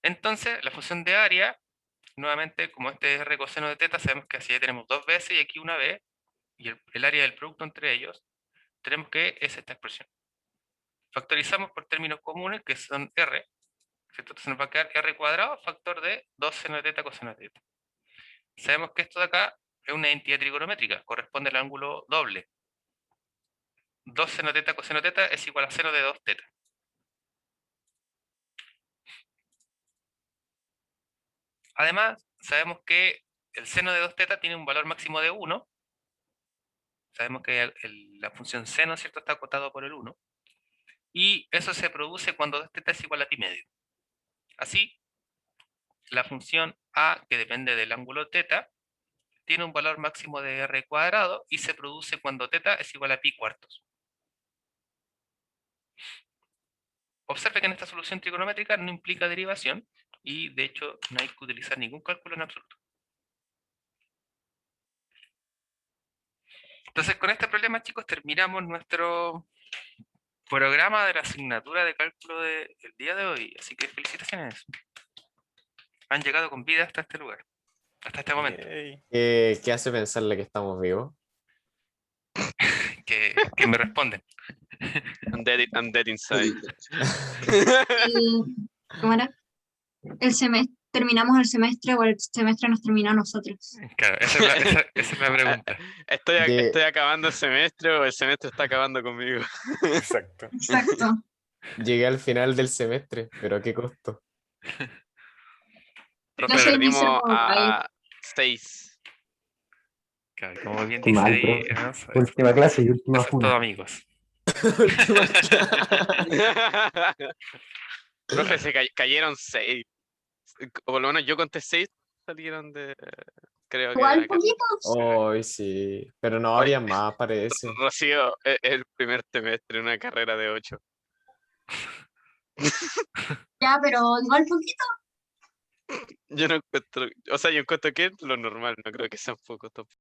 Entonces, la función de área, nuevamente, como este es R coseno de teta, sabemos que así ya tenemos dos veces y aquí una vez, y el área del producto entre ellos, tenemos que es esta expresión. Factorizamos por términos comunes, que son R, ¿cierto? Entonces nos va a quedar R cuadrado, factor de 2 seno de teta coseno de teta. Sabemos que esto de acá es una entidad trigonométrica, corresponde al ángulo doble. 2 seno teta coseno teta es igual a seno de 2 teta. Además, sabemos que el seno de 2 teta tiene un valor máximo de 1. Sabemos que la función seno, ¿cierto?, está acotado por el 1. Y eso se produce cuando 2 teta es igual a pi medio. Así, la función a, que depende del ángulo teta, tiene un valor máximo de r cuadrado y se produce cuando teta es igual a pi cuartos. Observe que en esta solución trigonométrica no implica derivación y de hecho no hay que utilizar ningún cálculo en absoluto. Entonces con este problema, chicos, terminamos nuestro programa de la asignatura de cálculo del día de hoy. Así que felicitaciones. Han llegado con vida hasta este lugar, hasta este momento.
Yay.
¿Qué hace pensarle que estamos vivos?
Que me responden.
I'm dead inside.
¿Cómo era? El semestre, terminamos el semestre o el semestre nos terminó a nosotros.
Claro, esa es la pregunta.
Estoy acabando el semestre o el semestre está acabando conmigo.
Exacto.
Exacto.
Llegué al final del semestre, pero ¿a qué costo?
Profe,
Yo soy
perdimos
Mr. Mobile.
a 6.
Claro, como bien
Qué
dice
mal,
ahí,
profe.
eso
Última clase y última
es todo,
funa.
amigos.
Última clase.
Profe, se cayeron 6. O por lo menos yo conté 6, salieron de... Creo que
Igual
era
poquitos.
Hoy sí, pero no
Oye.
había más, parece.
Rocío, el primer semestre, una carrera de 8.
Ya, pero igual poquito.
Yo no encuentro, o sea, yo encuentro que es lo normal, no creo que sean pocos tampoco.